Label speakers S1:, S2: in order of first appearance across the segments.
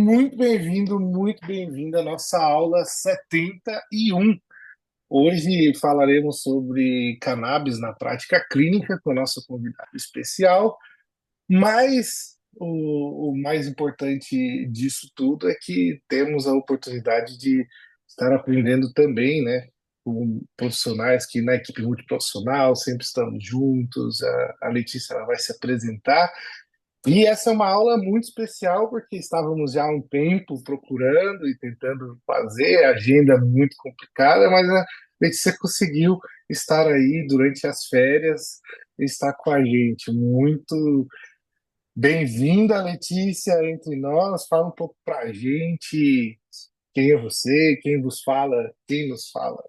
S1: Muito bem-vindo, muito bem-vinda à nossa aula 71. Hoje falaremos sobre cannabis na prática clínica com a nossa convidada especial, mas o mais importante disso tudo é que temos a oportunidade de estar aprendendo também, né, com profissionais que na equipe multiprofissional sempre estamos juntos. A Letícia ela vai se apresentar. E essa é uma aula muito especial porque estávamos já há um tempo procurando e tentando fazer, a agenda muito complicada, mas a Letícia conseguiu estar aí durante as férias e estar com a gente. Muito bem-vinda, Letícia, entre nós. Fala um pouco para a gente quem é você, quem vos fala, quem nos fala.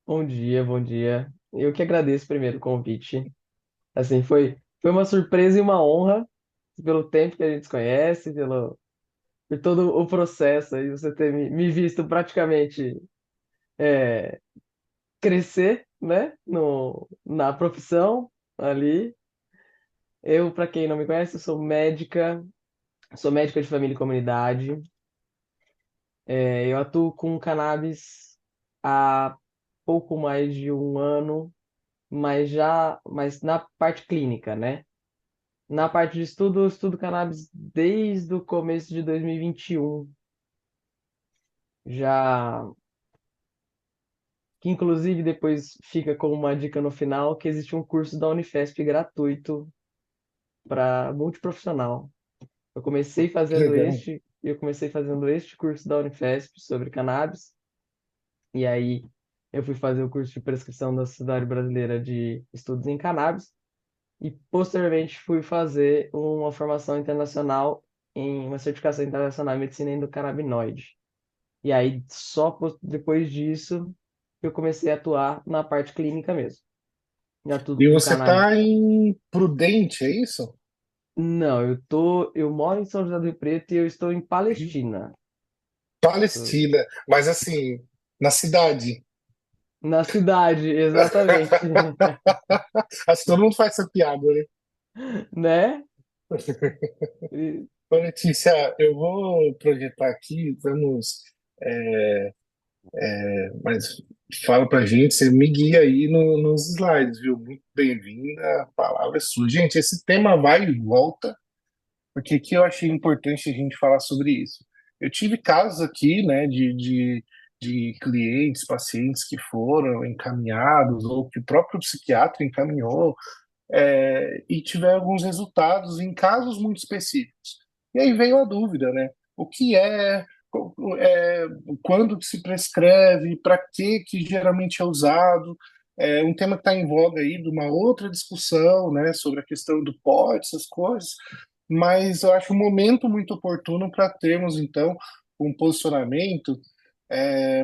S2: Bom dia, bom dia. Eu que agradeço primeiro o convite. Assim, foi uma surpresa e uma honra pelo tempo que a gente se conhece, por todo o processo aí, você ter me visto praticamente é, crescer, né, na profissão ali. Eu, para quem não me conhece, eu sou médica de família e comunidade. Eu atuo com cannabis há pouco mais de um ano, mas na parte clínica, né? Na parte de estudo, eu estudo cannabis desde o começo de 2021. Já, que inclusive depois fica como uma dica no final, que existe um curso da Unifesp gratuito para multiprofissional.
S1: Que legal.
S2: Eu comecei fazendo este curso da Unifesp sobre cannabis, e aí eu fui fazer o curso de prescrição da Sociedade Brasileira de Estudos em Cannabis. E posteriormente fui fazer uma formação internacional em uma certificação internacional em medicina endocannabinoide. E aí depois disso eu comecei a atuar na parte clínica mesmo. Já tudo
S1: E
S2: com
S1: você
S2: cannabis.
S1: está em Prudente, é isso?
S2: Não, eu moro em São José do Rio Preto e eu estou em Palestina.
S1: Palestina, mas assim, na cidade.
S2: Na cidade, exatamente.
S1: Acho que todo mundo faz essa piada, né?
S2: Né? E-
S1: Ô, Letícia, eu vou projetar aqui, vamos, mas fala pra gente, você me guia aí nos slides, viu? Muito bem-vinda, a palavra é sua. Gente, esse tema vai e volta, porque que eu achei importante a gente falar sobre isso. Eu tive casos aqui, né, de clientes, pacientes que foram encaminhados, ou que o próprio psiquiatra encaminhou, e tiver alguns resultados em casos muito específicos. E aí veio a dúvida, né? O que é quando que se prescreve, para que geralmente é usado? É um tema que está em voga aí de uma outra discussão, né, sobre a questão do pó, essas coisas, mas eu acho um momento muito oportuno para termos, então, um posicionamento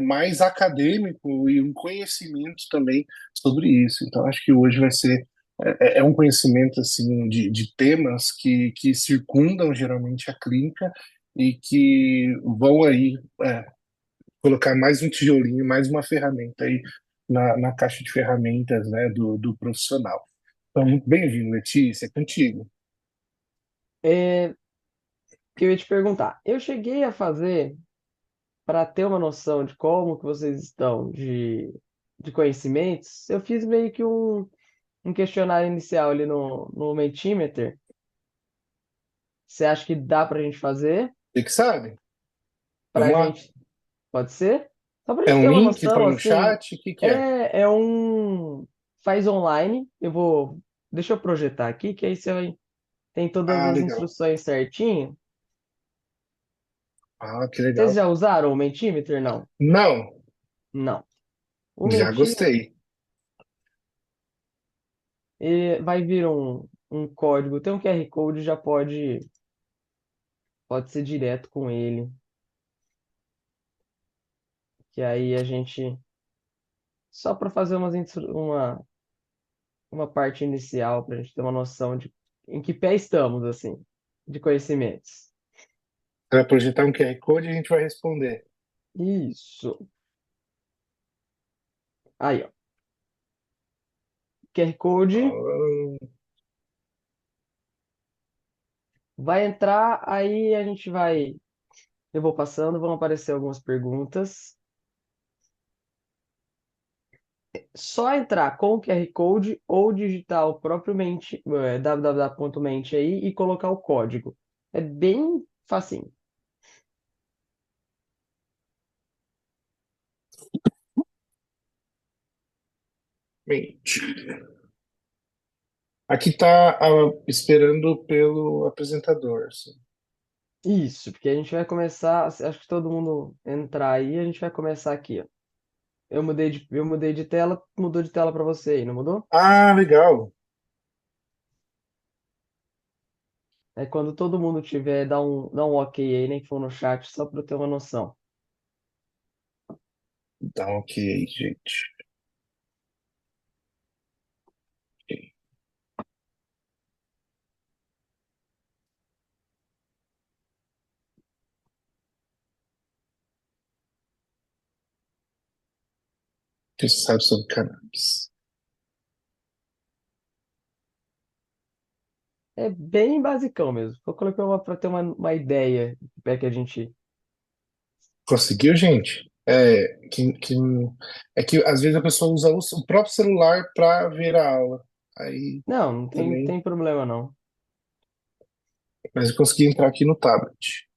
S1: mais acadêmico e um conhecimento também sobre isso. Então, acho que hoje vai ser é um conhecimento assim de temas que circundam geralmente a clínica e que vão aí colocar mais um tijolinho, mais uma ferramenta aí na caixa de ferramentas, né, do profissional. Então, muito bem-vindo, Letícia, é contigo.
S2: É, que eu ia te perguntar. Eu cheguei a fazer, para ter uma noção de como que vocês estão de conhecimentos, eu fiz meio que um questionário inicial ali no Mentimeter. Você acha que dá para a gente fazer?
S1: Você que sabe?
S2: Para a
S1: Vamos lá.
S2: gente, pode ser? Só para a
S1: É
S2: gente
S1: um
S2: ter uma
S1: link
S2: noção,
S1: para no
S2: assim,
S1: chat? O que que é?
S2: é um... Faz online. Deixa eu projetar aqui, que aí tem todas
S1: Ah,
S2: as
S1: legal.
S2: instruções certinho.
S1: Ah, que
S2: Vocês
S1: legal.
S2: já usaram o Mentimeter? Não.
S1: Não,
S2: Não. O
S1: já
S2: Mentimeter
S1: gostei.
S2: vai vir um código, tem um QR Code, já pode ser direto com ele, que aí a gente, só para fazer uma parte inicial, para a gente ter uma noção de em que pé estamos, assim, de conhecimentos.
S1: Você vai projetar um QR Code e a gente vai responder.
S2: Isso. Aí, ó. QR Code,
S1: Ah,
S2: Vai entrar, aí a gente vai. Eu vou passando, vão aparecer algumas perguntas. Só entrar com o QR Code ou digitar o próprio Mente, www.mente aí e colocar o código. É bem facinho.
S1: Mente. Aqui está esperando pelo apresentador, assim.
S2: Isso, porque a gente vai começar. Acho que todo mundo entrar aí, a gente vai começar aqui, ó. Eu mudei de tela, mudou de tela para você aí, não mudou?
S1: Ah, legal.
S2: É quando todo mundo tiver, dá um ok aí, nem que for no chat, só para eu ter uma noção.
S1: Dá um ok aí, gente. Ok. O que você sabe sobre cannabis?
S2: É bem basicão mesmo. Eu coloquei uma para ter uma ideia do que é que a gente.
S1: Conseguiu, gente? É que às vezes a pessoa usa o próprio celular para ver a aula. Aí
S2: Não, não tem,
S1: também.
S2: tem problema não.
S1: Mas eu consegui entrar aqui no tablet.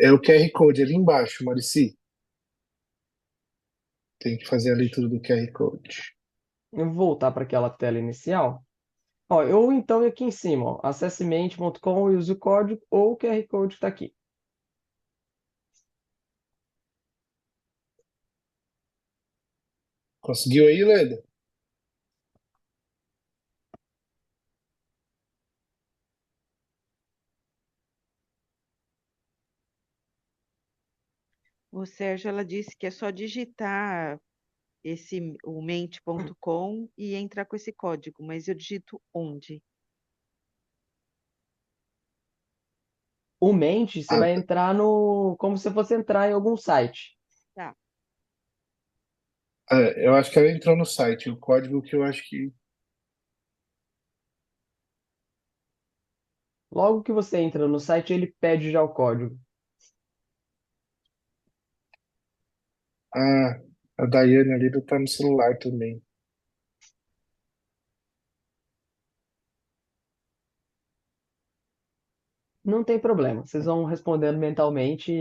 S1: É o QR Code ali embaixo, Marici. Tem que fazer a leitura do QR Code.
S2: Eu vou voltar para aquela tela inicial. Ó, eu então aqui em cima, ó, acesse mente.com e use o código ou o QR Code está aqui.
S1: Conseguiu aí, Leda?
S3: O Sérgio, ela disse que é só digitar o mente.com e entrar com esse código, mas eu digito onde?
S2: O Mente, você
S1: Ah,
S2: vai entrar no. Como se fosse entrar em algum site.
S3: Tá.
S1: eu acho que ela entrou no site. O código que eu acho que.
S2: Logo que você entra no site, ele pede já o código.
S1: Ah, a Daiane ali tá no celular também.
S2: Não tem problema. Vocês vão respondendo mentalmente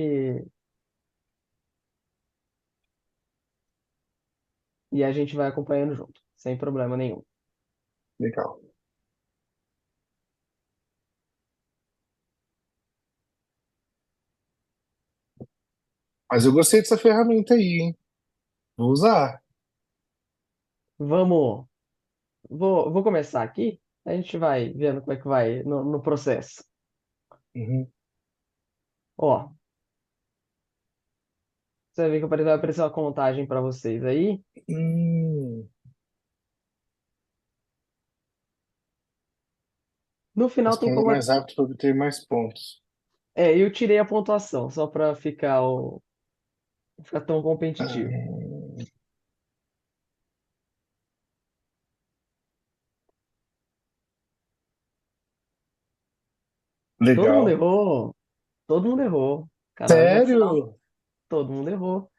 S2: e a gente vai acompanhando junto, sem problema nenhum.
S1: Legal. Mas eu gostei dessa ferramenta aí, hein? Vou usar.
S2: Vamos. Vou começar aqui. A gente vai vendo como é que vai no processo.
S1: Uhum.
S2: Ó, você vai ver que vai aparecer uma contagem para vocês aí.
S1: Hum,
S2: No final tem
S1: responda
S2: como.
S1: mais rápido para obter mais pontos.
S2: Eu tirei a pontuação, só para ficar tão competitivo.
S1: Ah,
S2: Todo mundo
S1: legal.
S2: errou. Todo mundo errou. Cannabis medicinal,
S1: Sério?
S2: todo mundo errou.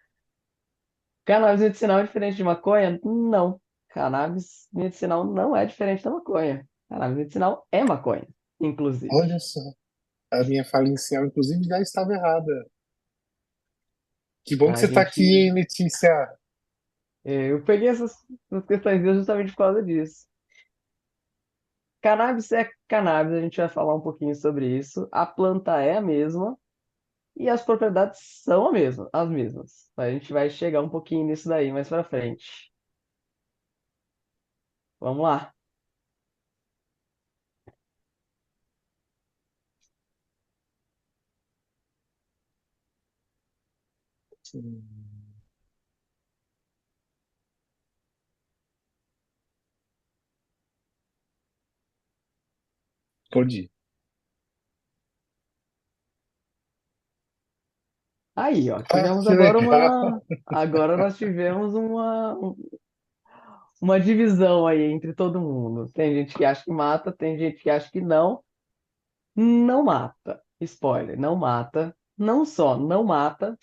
S2: Cannabis medicinal é diferente de maconha? Não. Cannabis medicinal não é diferente da maconha. Cannabis medicinal é maconha, inclusive.
S1: Olha só. A minha fala inicial, inclusive, já estava errada. Que bom que
S2: A
S1: você está aqui,
S2: gente.
S1: hein, Letícia?
S2: Eu peguei essas questões justamente por causa disso. Cannabis é cannabis, a gente vai falar um pouquinho sobre isso. A planta é a mesma e as propriedades são as mesmas. A gente vai chegar um pouquinho nisso daí mais pra frente. Vamos lá.
S1: Hum, Pode ir.
S2: Aí, ó,
S1: Ah,
S2: tivemos
S1: que
S2: agora
S1: legal.
S2: uma. Agora nós tivemos uma divisão aí entre todo mundo. Tem gente que acha que mata, tem gente que acha que não. Não mata. Spoiler, não mata. Não só não mata,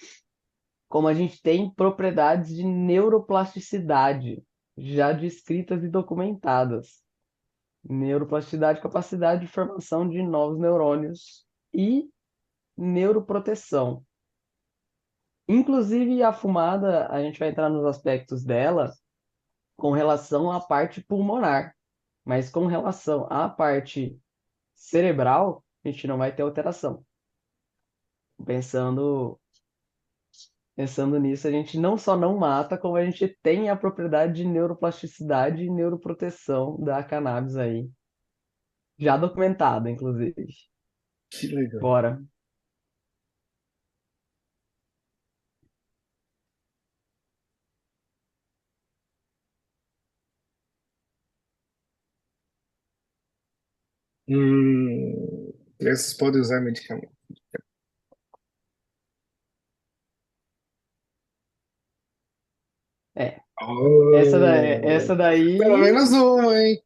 S2: como a gente tem propriedades de neuroplasticidade já descritas e documentadas. Neuroplasticidade, capacidade de formação de novos neurônios e neuroproteção. Inclusive, a fumada, a gente vai entrar nos aspectos dela com relação à parte pulmonar, mas com relação à parte cerebral, a gente não vai ter alteração. Pensando, pensando nisso, a gente não só não mata, como a gente tem a propriedade de neuroplasticidade e neuroproteção da cannabis aí, já documentada, inclusive.
S1: Que legal.
S2: Bora.
S1: Crianças podem usar medicamento.
S2: É, essa
S1: Oh, pelo
S2: daí,
S1: menos uma, hein?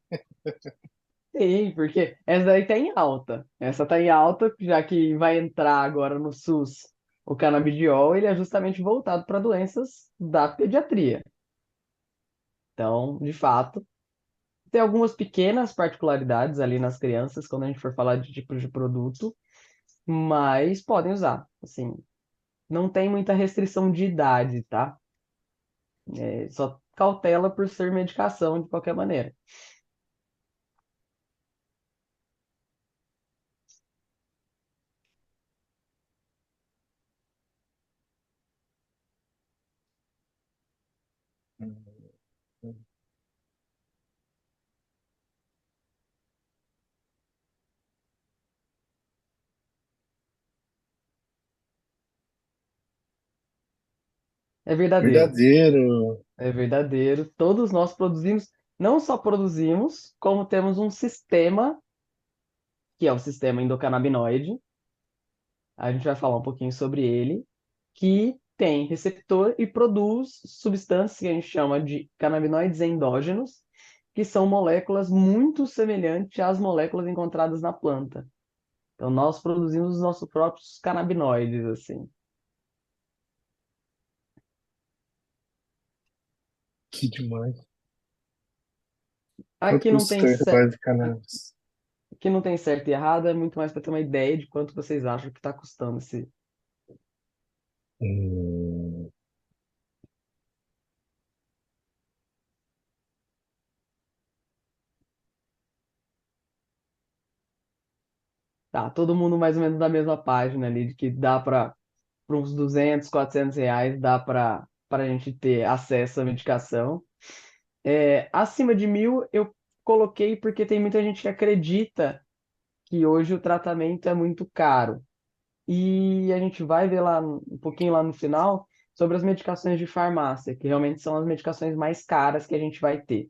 S2: sim, porque essa daí tá em alta. Essa tá em alta, já que vai entrar agora no SUS o canabidiol, ele é justamente voltado para doenças da pediatria. Então, de fato, tem algumas pequenas particularidades ali nas crianças quando a gente for falar de tipos de produto, mas podem usar. Assim, não tem muita restrição de idade, tá? É só cautela por ser medicação de qualquer maneira. É verdadeiro.
S1: Verdadeiro.
S2: É verdadeiro. Todos nós produzimos, não só produzimos, como temos um sistema, que é o sistema endocannabinoide. A gente vai falar um pouquinho sobre ele, que tem receptor e produz substâncias que a gente chama de canabinoides endógenos, que são moléculas muito semelhantes às moléculas encontradas na planta. Então, nós produzimos os nossos próprios canabinoides, assim.
S1: Que demais. Quanto
S2: Aqui não tem,
S1: custa essa base de cannabis?
S2: aqui não tem certo e errado, é muito mais para ter uma ideia de quanto vocês acham que está custando esse.
S1: Hum,
S2: Tá, todo mundo mais ou menos da mesma página ali, de que dá para uns 200, 400 reais, dá para a gente ter acesso à medicação. É, acima de 1.000 eu coloquei porque tem muita gente que acredita que hoje o tratamento é muito caro. E a gente vai ver lá um pouquinho lá no final sobre as medicações de farmácia, que realmente são as medicações mais caras que a gente vai ter.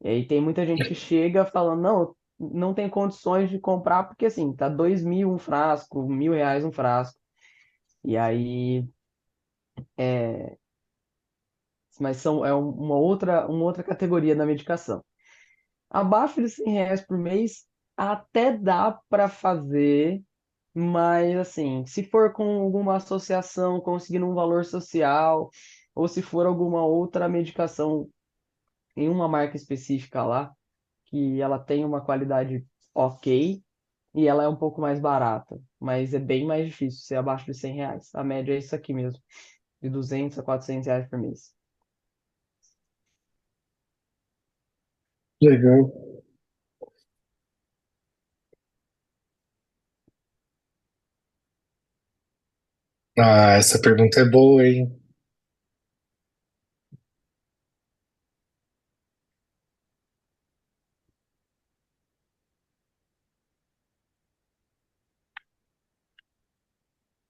S2: E aí tem muita gente que chega falando, não, não tem condições de comprar, porque assim, tá 2.000 um frasco, R$ 1.000 um frasco. E aí, mas uma outra categoria da medicação. Abaixo de R$ 100 por mês, até dá para fazer, mas assim, se for com alguma associação conseguindo um valor social, ou se for alguma outra medicação em uma marca específica lá, que ela tem uma qualidade ok e ela é um pouco mais barata, mas é bem mais difícil ser abaixo de R$ 100. A média é isso aqui mesmo, de 200 a R$ 400 por mês.
S1: legal. Ah, essa pergunta é boa, hein?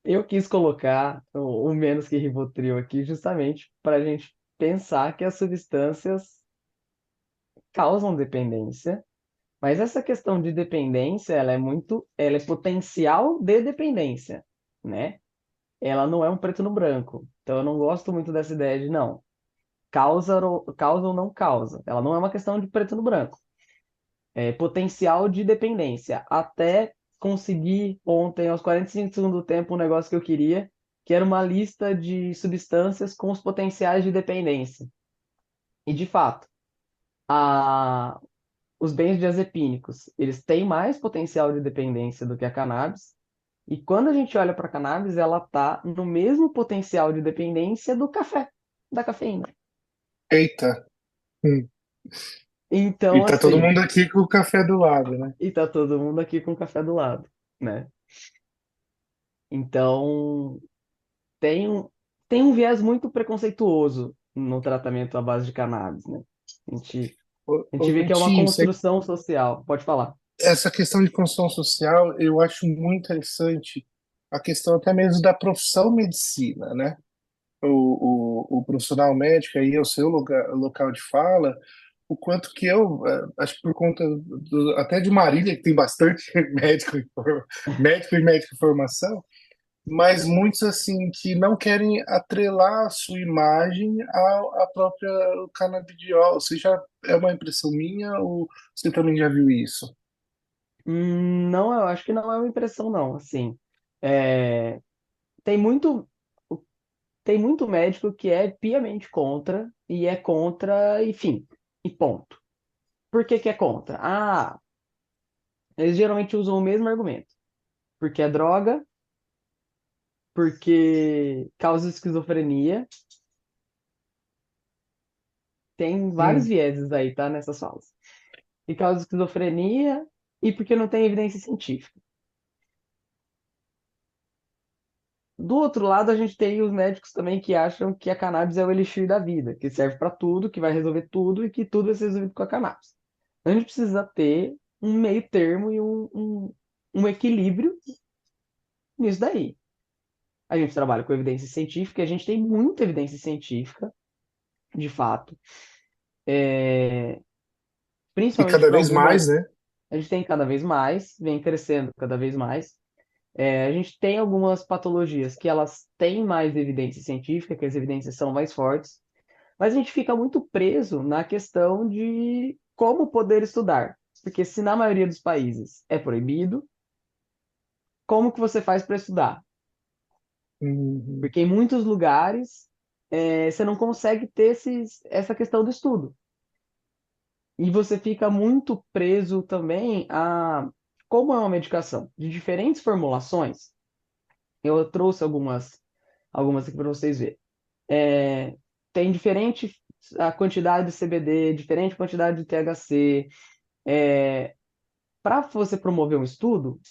S2: Eu quis colocar o menos que Rivotril aqui justamente para a gente pensar que as substâncias causam dependência, mas essa questão de dependência, ela é potencial de dependência, né? Ela não é um preto no branco. Então eu não gosto muito dessa ideia de não. causa ou não causa. Ela não é uma questão de preto no branco. É potencial de dependência. Até conseguir ontem, aos 45 segundos do tempo, um negócio que eu queria, que era uma lista de substâncias com os potenciais de dependência. E, de fato, a, os benzodiazepínicos, eles têm mais potencial de dependência do que a cannabis. E quando a gente olha para a cannabis, ela está no mesmo potencial de dependência do café, da cafeína.
S1: Eita. Hum. E
S2: Então,
S1: tá todo
S2: assim,
S1: mundo aqui com o café do lado, né?
S2: e tá todo mundo aqui com o café do lado, né? Então, tem um, tem um viés muito preconceituoso no tratamento à base de cannabis, né? A gente, a
S1: Ô,
S2: gente vê que é uma
S1: Vitinho,
S2: construção social. Pode falar.
S1: essa questão de construção social, eu acho muito interessante a questão até mesmo da profissão medicina, né? O profissional médico aí é o seu local de fala, o quanto que eu, acho que por conta até de Marília, que tem bastante médico e médico em formação, mas muitos assim que não querem atrelar a sua imagem à própria canabidiol. Você já é uma impressão minha ou você também já viu isso?
S2: Não, eu acho que não é uma impressão, não. Assim, é, tem muito, tem muito médico que é piamente contra e é contra, enfim, e ponto. Por que que é contra? Ah, eles geralmente usam o mesmo argumento. Porque é droga, porque causa esquizofrenia. Tem vários
S1: Hum,
S2: vieses aí, tá? Nessas falas. E causa esquizofrenia e porque não tem evidência científica. Do outro lado, a gente tem os médicos também que acham que a cannabis é o elixir da vida, que serve para tudo, que vai resolver tudo e que tudo vai ser resolvido com a cannabis. A gente precisa ter um meio termo e um equilíbrio nisso daí. A gente trabalha com evidência científica, e a gente tem muita evidência científica, de fato,
S1: e
S2: principalmente
S1: cada
S2: para
S1: vez mais,
S2: algumas.
S1: né?
S2: A gente tem cada vez mais, vem crescendo cada vez mais. A gente tem algumas patologias que elas têm mais evidência científica, que as evidências são mais fortes, mas a gente fica muito preso na questão de como poder estudar. Porque se na maioria dos países é proibido, como que você faz para estudar?
S1: Uhum.
S2: Porque em muitos lugares você não consegue ter essa questão do estudo. E você fica muito preso também a como é uma medicação de diferentes formulações. Eu trouxe algumas aqui para vocês verem. É, tem diferente a quantidade de CBD, diferente quantidade de THC. Para você promover um estudo,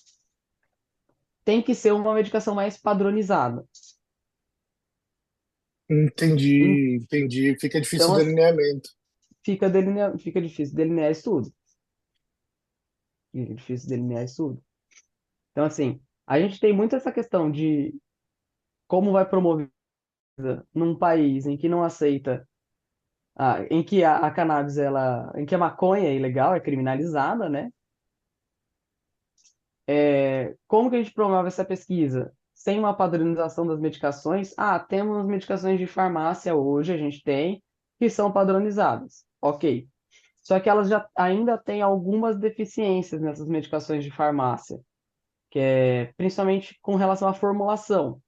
S2: tem que ser uma medicação mais padronizada.
S1: Entendi, entendi. Fica difícil
S2: Então,
S1: o delineamento.
S2: fica difícil delinear estudo. Fica difícil delinear estudo. Então, assim, a gente tem muito essa questão de como vai promover num país em que não aceita, em que a cannabis, em que a maconha é ilegal, é criminalizada, né? Como que a gente promove essa pesquisa? Sem uma padronização das medicações? Ah, temos medicações de farmácia hoje, a gente tem, que são padronizadas. Ok. Só que elas já ainda têm algumas deficiências nessas medicações de farmácia, principalmente com relação à formulação,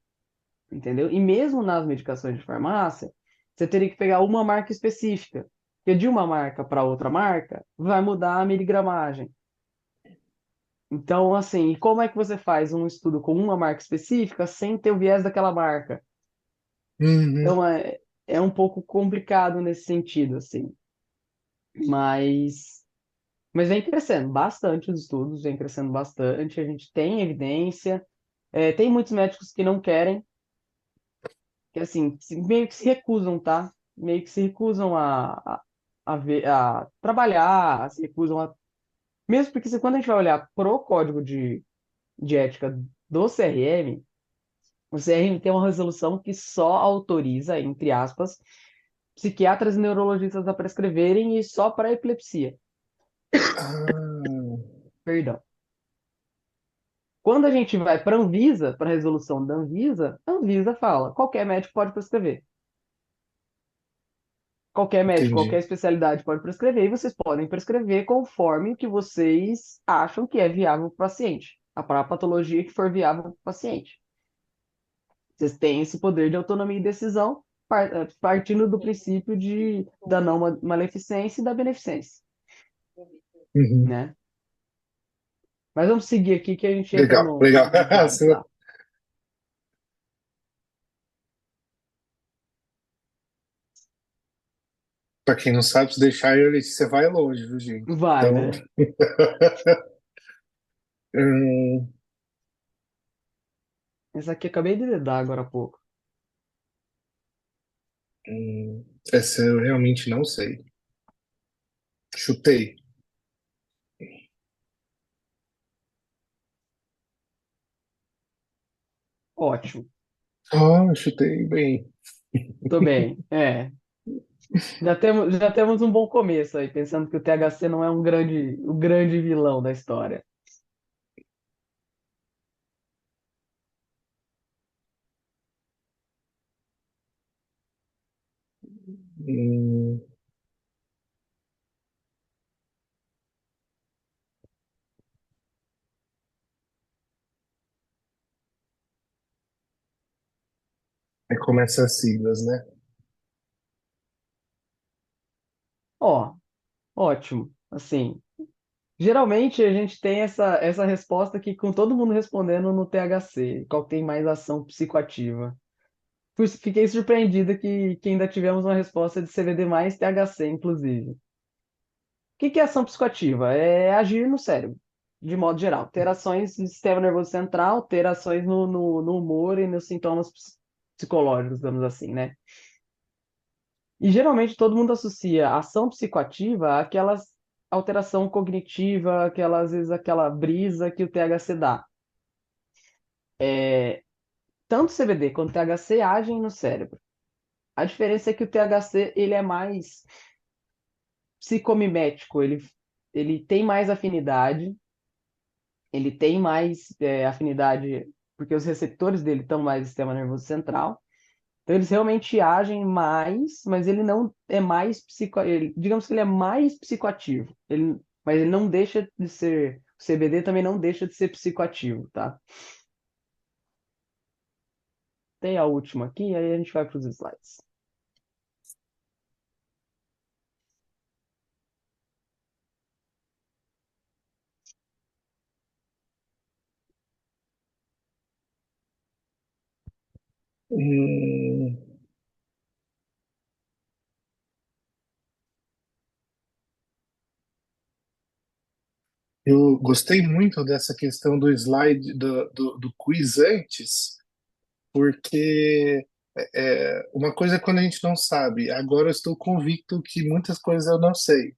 S2: entendeu? E mesmo nas medicações de farmácia, você teria que pegar uma marca específica, porque de uma marca para outra marca vai mudar a miligramagem. Então, assim, e como é que você faz um estudo com uma marca específica sem ter o viés daquela marca?
S1: Uhum.
S2: Então, é um pouco complicado nesse sentido, assim. Mas, mas vem crescendo bastante os estudos, vem crescendo bastante. A gente tem evidência. Tem muitos médicos que não querem, que, assim, meio que se recusam, tá? Meio que se recusam a trabalhar, se recusam a. Mesmo porque quando a gente vai olhar pro código de ética do CRM, o CRM tem uma resolução que só autoriza, entre aspas, psiquiatras e neurologistas a prescreverem e só para epilepsia.
S1: Ah,
S2: Perdão. Quando a gente vai para a Anvisa, para a resolução da Anvisa, a Anvisa fala: qualquer médico pode prescrever. Qualquer médico, qualquer
S1: entendi.
S2: especialidade pode prescrever e vocês podem prescrever conforme o que vocês acham que é viável para o paciente, para a patologia que for viável para o paciente. Vocês têm esse poder de autonomia e decisão partindo do princípio da não maleficência e da beneficência,
S1: Uhum.
S2: né? Mas vamos seguir aqui que a gente entra
S1: Legal, legal.
S2: nos slides lá.
S1: Para quem não sabe, se deixar ele, você vai longe, viu, gente?
S2: Vai,
S1: Então,
S2: né?
S1: hum,
S2: Essa aqui eu acabei de dar agora há pouco.
S1: essa eu realmente não sei. Chutei.
S2: Ótimo.
S1: Ah, chutei bem.
S2: Tô bem. Já temos um bom começo aí, pensando que o THC não é o grande vilão da história.
S1: Hum, aí começa as siglas, né?
S2: Ó, ótimo. Assim, geralmente a gente tem essa resposta aqui com todo mundo respondendo no THC, qual que tem mais ação psicoativa. Fiquei surpreendida que ainda tivemos uma resposta de CBD mais THC, inclusive. O que é ação psicoativa? É agir no cérebro, de modo geral. Ter ações no sistema nervoso central, ter ações no humor e nos sintomas psicológicos, digamos assim, né? E geralmente todo mundo associa ação psicoativa àquelas alteração cognitiva, às vezes aquela brisa que o THC dá. Tanto o CBD quanto o THC agem no cérebro. A diferença é que o THC ele é mais psicomimético, ele tem mais afinidade, ele tem mais afinidade porque os receptores dele estão mais no sistema nervoso central. Então eles realmente agem mais, mas ele não é mais digamos que ele é mais psicoativo. Mas ele não deixa de ser, o CBD também não deixa de ser psicoativo, tá? Tem a última aqui, aí a gente vai para os slides.
S1: Hum, eu gostei muito dessa questão do slide do quiz antes, porque uma coisa é quando a gente não sabe. Agora eu estou convicto que muitas coisas eu não sei.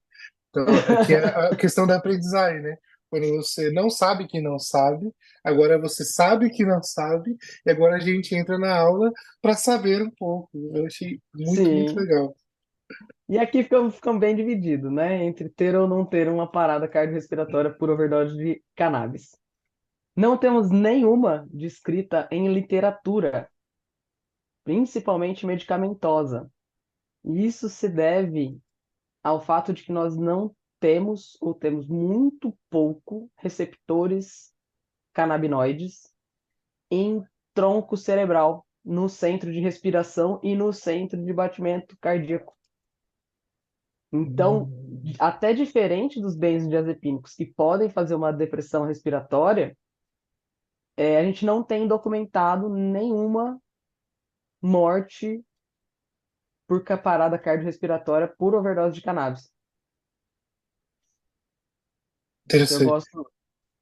S1: Então, aqui é a questão da aprendizagem, né? Quando você não sabe que não sabe, agora você sabe que não sabe, e agora a gente entra na aula para saber um pouco. Eu achei muito, muito
S2: Sim.
S1: legal.
S2: E aqui ficamos bem divididos, né? Entre ter ou não ter uma parada cardiorrespiratória por overdose de cannabis. Não temos nenhuma descrita em literatura, principalmente medicamentosa. E isso se deve ao fato de que nós não temos ou temos muito pouco receptores canabinoides em tronco cerebral, no centro de respiração e no centro de batimento cardíaco. Então,
S1: Hum,
S2: até diferente dos benzodiazepínicos que podem fazer uma depressão respiratória, a gente não tem documentado nenhuma morte por parada cardiorrespiratória por overdose de cannabis. Então,
S1: interessante.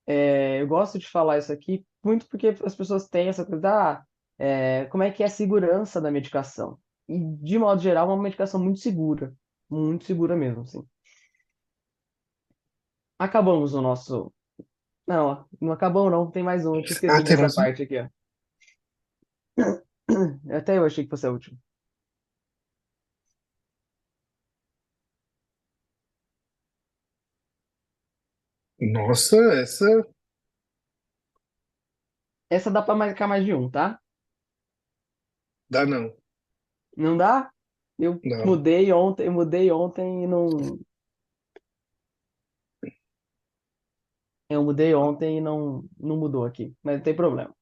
S2: eu gosto de falar isso aqui muito porque as pessoas têm essa coisa, como é que é a segurança da medicação? E, de modo geral, é uma medicação muito segura mesmo, assim. Acabamos o nosso. Não, não acabou não, tem mais um, eu tinha
S1: Ah,
S2: esquecido
S1: tem
S2: dessa
S1: mais um?
S2: parte aqui, ó. Até eu achei que fosse a última.
S1: Nossa, essa
S2: Essa dá para marcar mais de um, tá?
S1: dá não.
S2: Não dá?
S1: Não.
S2: Eu mudei ontem e não, eu mudei ontem e não mudou aqui, mas não tem problema.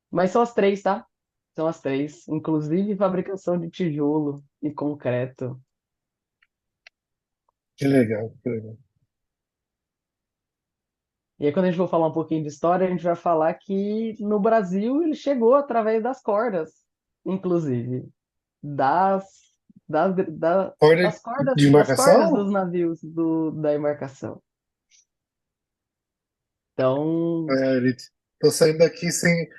S2: Mas são as três, tá? São as três, inclusive fabricação de tijolo e concreto.
S1: Que legal, que legal.
S2: E aí, quando a gente for falar um pouquinho de história, a gente vai falar que no Brasil ele chegou através das cordas, inclusive, das, das, da-
S1: Corda de
S2: das cordas dos
S1: embarcação?
S2: navios da embarcação. Então,
S1: É, tô saindo daqui sem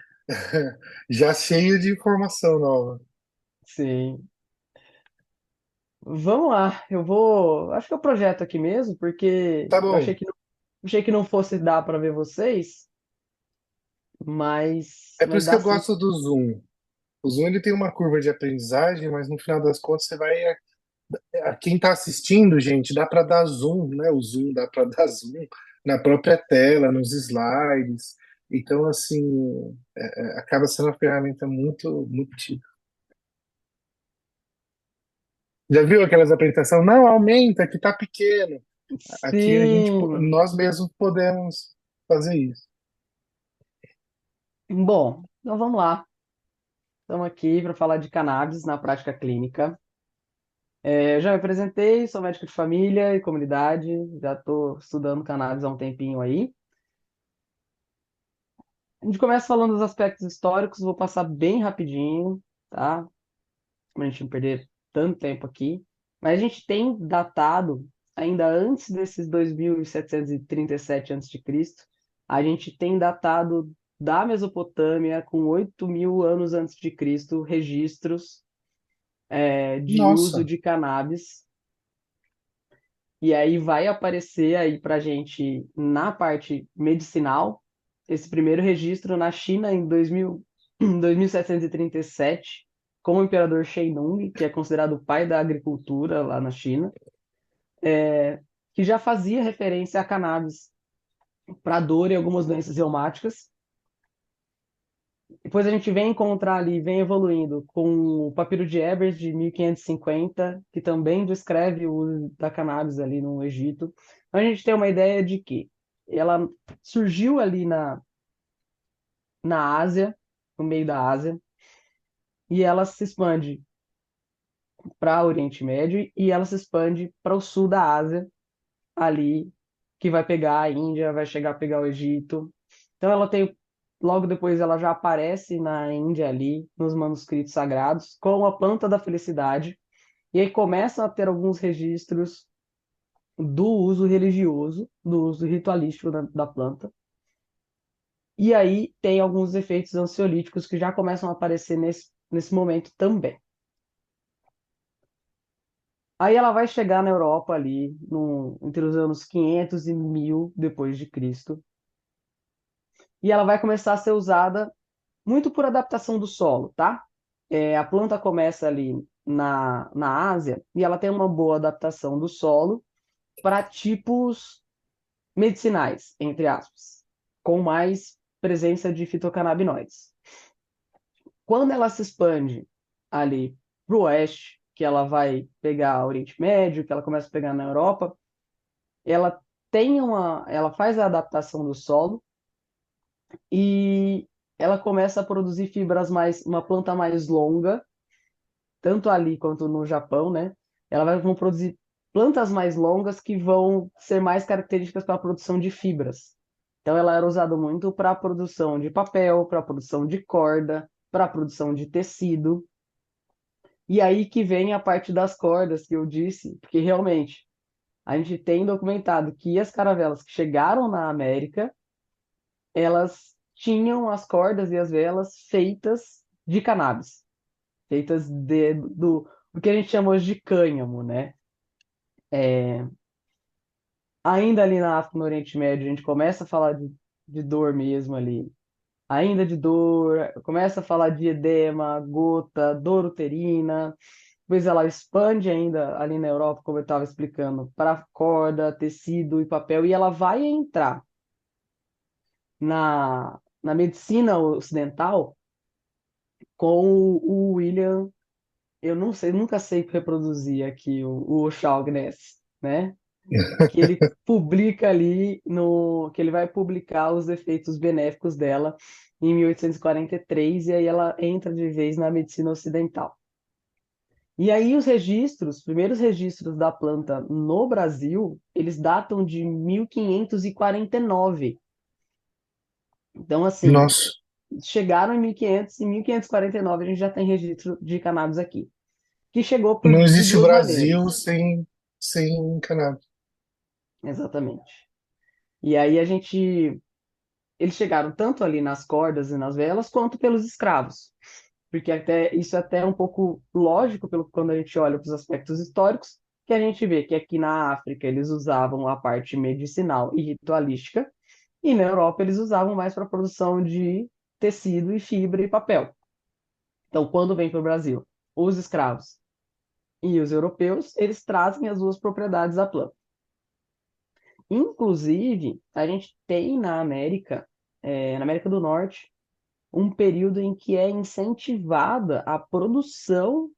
S1: já cheio de informação nova.
S2: sim. Vamos lá, eu vou. Acho que eu projeto aqui mesmo, porque
S1: Tá
S2: eu
S1: bom.
S2: achei que não fosse dar para ver vocês,
S1: É por
S2: mas
S1: isso que
S2: dá
S1: eu
S2: sim.
S1: gosto do Zoom. O Zoom ele tem uma curva de aprendizagem, mas no final das contas você vai. Quem está assistindo, gente, dá para dar zoom, né? O Zoom dá para dar zoom na própria tela, nos slides. Então, assim, acaba sendo uma ferramenta muito útil. Já viu aquelas apresentações? Não, aumenta, que tá pequeno. Aqui
S2: Sim.
S1: nós mesmos podemos fazer isso.
S2: Bom, então vamos lá. Estamos aqui para falar de cannabis na prática clínica. Eu já me apresentei, sou médico de família e comunidade, já estou estudando cannabis há um tempinho aí. A gente começa falando dos aspectos históricos, vou passar bem rapidinho, tá? Para a gente não perder tanto tempo aqui. Mas a gente tem datado, ainda antes desses 2737 a.C., a gente tem datado da Mesopotâmia com 8.000 anos antes de Cristo, registros de uso
S1: Nossa,
S2: de cannabis. E aí vai aparecer aí para gente na parte medicinal esse primeiro registro na China em 2737 com o imperador Shennong, que é considerado o pai da agricultura lá na China, que já fazia referência a cannabis para dor e algumas doenças reumáticas. Depois a gente vem encontrar ali, vem evoluindo com o Papiro de Ebers de 1550, que também descreve o uso da cannabis ali no Egito. Então a gente tem uma ideia de que ela surgiu ali na Ásia, no meio da Ásia, e ela se expande para o Oriente Médio e ela se expande para o sul da Ásia, ali, que vai pegar a Índia, vai chegar a pegar o Egito. Então ela tem, logo depois ela já aparece na Índia ali, nos manuscritos sagrados, com a planta da felicidade, e aí começam a ter alguns registros do uso religioso, do uso ritualístico da planta. E aí tem alguns efeitos ansiolíticos que já começam a aparecer nesse momento também. Aí ela vai chegar na Europa ali, entre os anos 500 e 1000 depois de Cristo, e ela vai começar a ser usada muito por adaptação do solo, tá? A planta começa ali na Ásia e ela tem uma boa adaptação do solo para tipos medicinais, entre aspas, com mais presença de fitocannabinoides. Quando ela se expande ali para o oeste, que ela vai pegar o Oriente Médio, que ela começa a pegar na Europa, ela ela faz a adaptação do solo e ela começa a produzir uma planta mais longa, tanto ali quanto no Japão, né? Vão produzir plantas mais longas que vão ser mais características para a produção de fibras. Então ela era usada muito para a produção de papel, para a produção de corda, para a produção de tecido. E aí que vem a parte das cordas que eu disse, porque realmente a gente tem documentado que as caravelas que chegaram na América, elas tinham as cordas e as velas feitas de cannabis, feitas do que a gente chama hoje de cânhamo, né? Ainda ali na África, no Oriente Médio, a gente começa a falar de dor mesmo ali. Ainda de dor, começa a falar de edema, gota, dor uterina. Depois ela expande ainda ali na Europa, como eu estava explicando, para corda, tecido e papel. E ela vai entrar na medicina ocidental com o William. eu não sei, nunca sei reproduzir aqui o Shaughnessy, né? Que ele publica ali no, que ele vai publicar os efeitos benéficos dela em 1843 e aí ela entra de vez na medicina ocidental. E aí os registros, os primeiros registros da planta no Brasil, eles datam de 1549. Então, assim,
S1: Nossa,
S2: chegaram em 1500, em 1549 a gente já tem registro de cannabis aqui, que chegou
S1: não
S2: de
S1: existe
S2: duas
S1: Brasil
S2: maneiras.
S1: sem cannabis.
S2: Exatamente. E aí eles chegaram tanto ali nas cordas e nas velas, quanto pelos escravos. Porque até isso é até um pouco lógico quando a gente olha para os aspectos históricos, que a gente vê que aqui na África eles usavam a parte medicinal e ritualística, e na Europa eles usavam mais para a produção de tecido e fibra e papel. Então, quando vem para o Brasil, os escravos e os europeus, eles trazem as duas propriedades da planta. Inclusive, a gente tem na América do Norte, um período em que é incentivada a produção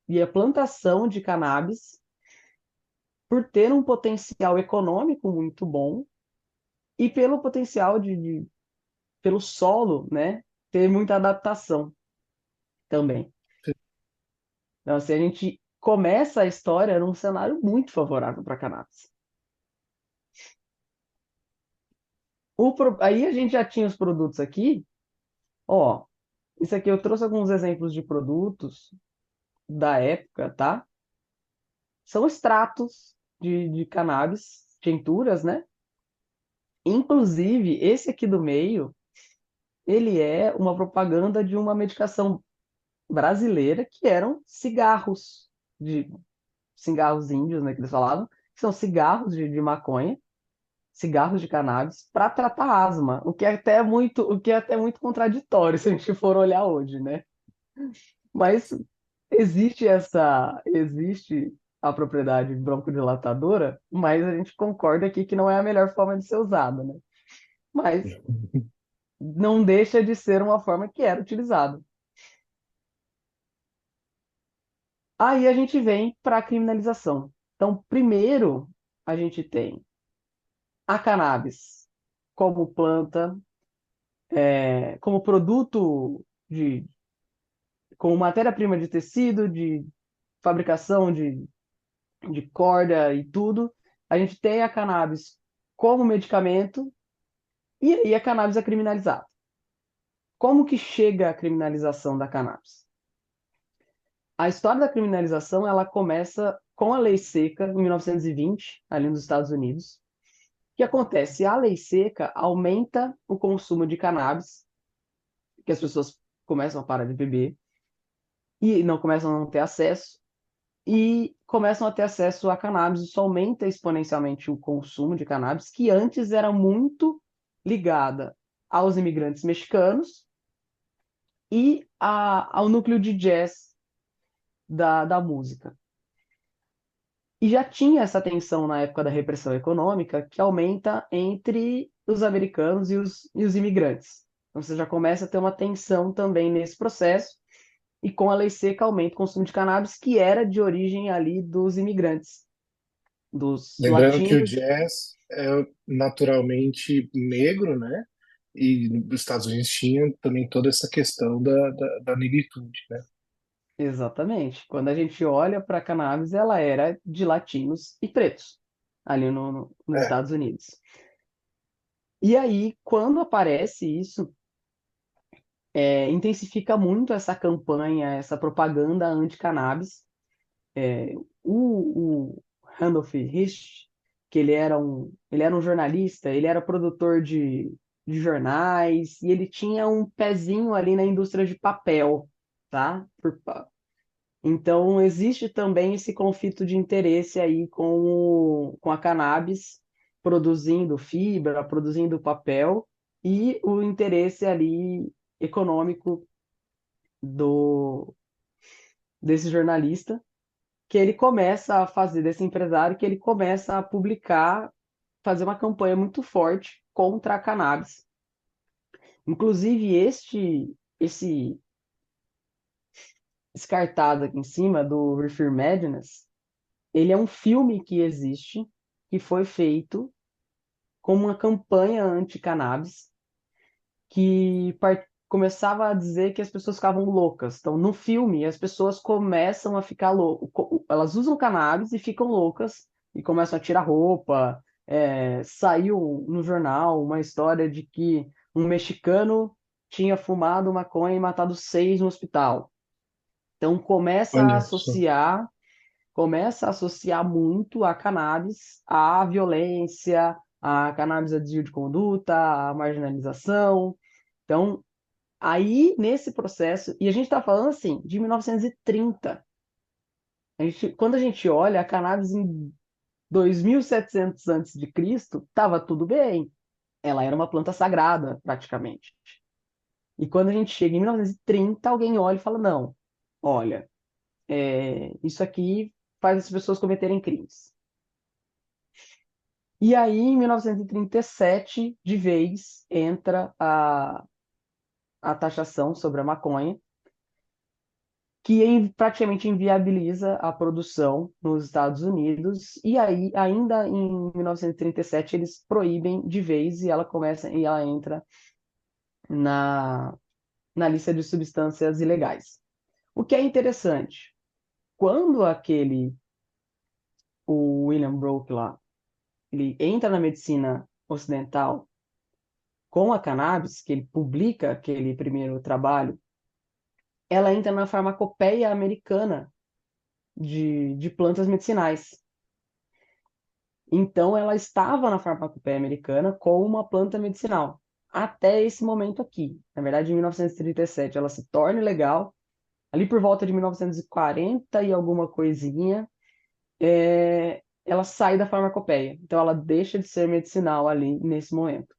S2: e a plantação de cannabis por ter um potencial econômico muito bom e pelo potencial pelo solo, né, ter muita adaptação também. Então, assim, a gente começa a história num cenário muito favorável para cannabis. Aí a gente já tinha os produtos aqui, ó, isso aqui eu trouxe alguns exemplos de produtos da época, tá? São extratos de cannabis, tinturas, né? Inclusive, esse aqui do meio, ele é uma propaganda de uma medicação brasileira que eram cigarros, de cigarros índios, né, que eles falavam, que são cigarros de maconha, cigarros de cannabis, para tratar asma, o que é até muito contraditório se a gente for olhar hoje, né? Mas existe a propriedade broncodilatadora, mas a gente concorda aqui que não é a melhor forma de ser usada, né? Mas não deixa de ser uma forma que era utilizada. Aí a gente vem para a criminalização. Então, primeiro, a gente tem a cannabis como planta, como produto como matéria-prima de tecido, de fabricação de corda e tudo. A gente tem a cannabis como medicamento e aí a cannabis é criminalizada. Como que chega a criminalização da cannabis? A história da criminalização ela começa com a Lei Seca, em 1920, ali nos Estados Unidos. O que acontece? A lei seca aumenta o consumo de cannabis, que as pessoas começam a parar de beber e não começam a não ter acesso, e começam a ter acesso a cannabis. Isso aumenta exponencialmente o consumo de cannabis, que antes era muito ligada aos imigrantes mexicanos e ao núcleo de jazz da música. E já tinha essa tensão na época da repressão econômica que aumenta entre os americanos e os imigrantes. Então você já começa a ter uma tensão também nesse processo, e com a lei seca aumenta o consumo de cannabis, que era de origem ali dos imigrantes, dos
S1: Lembrando que o
S2: latinos.
S1: jazz é naturalmente negro, né? E nos Estados Unidos tinha também toda essa questão da negritude, né?
S2: Exatamente. Quando a gente olha para a cannabis, ela era de latinos e pretos, ali nos
S1: É,
S2: Estados Unidos. E aí, quando aparece isso, intensifica muito essa campanha, essa propaganda anti-cannabis. O Randolph Hearst, que ele era um jornalista, ele era produtor de jornais, e ele tinha um pezinho ali na indústria de papel, tá? Então, existe também esse conflito de interesse aí com a cannabis, produzindo fibra, produzindo papel, e o interesse ali econômico do desse jornalista, que ele começa a fazer, desse empresário, que ele começa a publicar, fazer uma campanha muito forte contra a cannabis. Inclusive, descartado aqui em cima, do Reefer Madness, ele é um filme que existe, que foi feito como uma campanha anti-cannabis, que começava a dizer que as pessoas ficavam loucas. Então, no filme, as pessoas começam a ficar loucas. Elas usam cannabis e ficam loucas e começam a tirar roupa. Saiu no jornal uma história de que um mexicano tinha fumado maconha e matado 6 no hospital. Então,
S1: Olha só.
S2: começa a associar muito a cannabis à violência, a cannabis a desvio de conduta, à marginalização. Então, aí, nesse processo, e a gente está falando assim, de 1930. Quando a gente olha a cannabis em 2700 antes de Cristo, estava tudo bem. Ela era uma planta sagrada, praticamente. E quando a gente chega em 1930, alguém olha e fala, não, olha, isso aqui faz as pessoas cometerem crimes. E aí, em 1937, de vez, entra a taxação sobre a maconha, que praticamente inviabiliza a produção nos Estados Unidos. E aí, ainda em 1937, eles proíbem de vez e ela entra na, na lista de substâncias ilegais. O que é interessante, quando o William Brook lá, ele entra na medicina ocidental com a cannabis, que ele publica aquele primeiro trabalho, ela entra na farmacopeia americana de plantas medicinais. Então, ela estava na farmacopeia americana como uma planta medicinal, até esse momento aqui. Na verdade, em 1937, ela se torna legal. Ali por volta de 1940 e alguma coisinha, ela sai da farmacopeia. Então, ela deixa de ser medicinal ali nesse momento.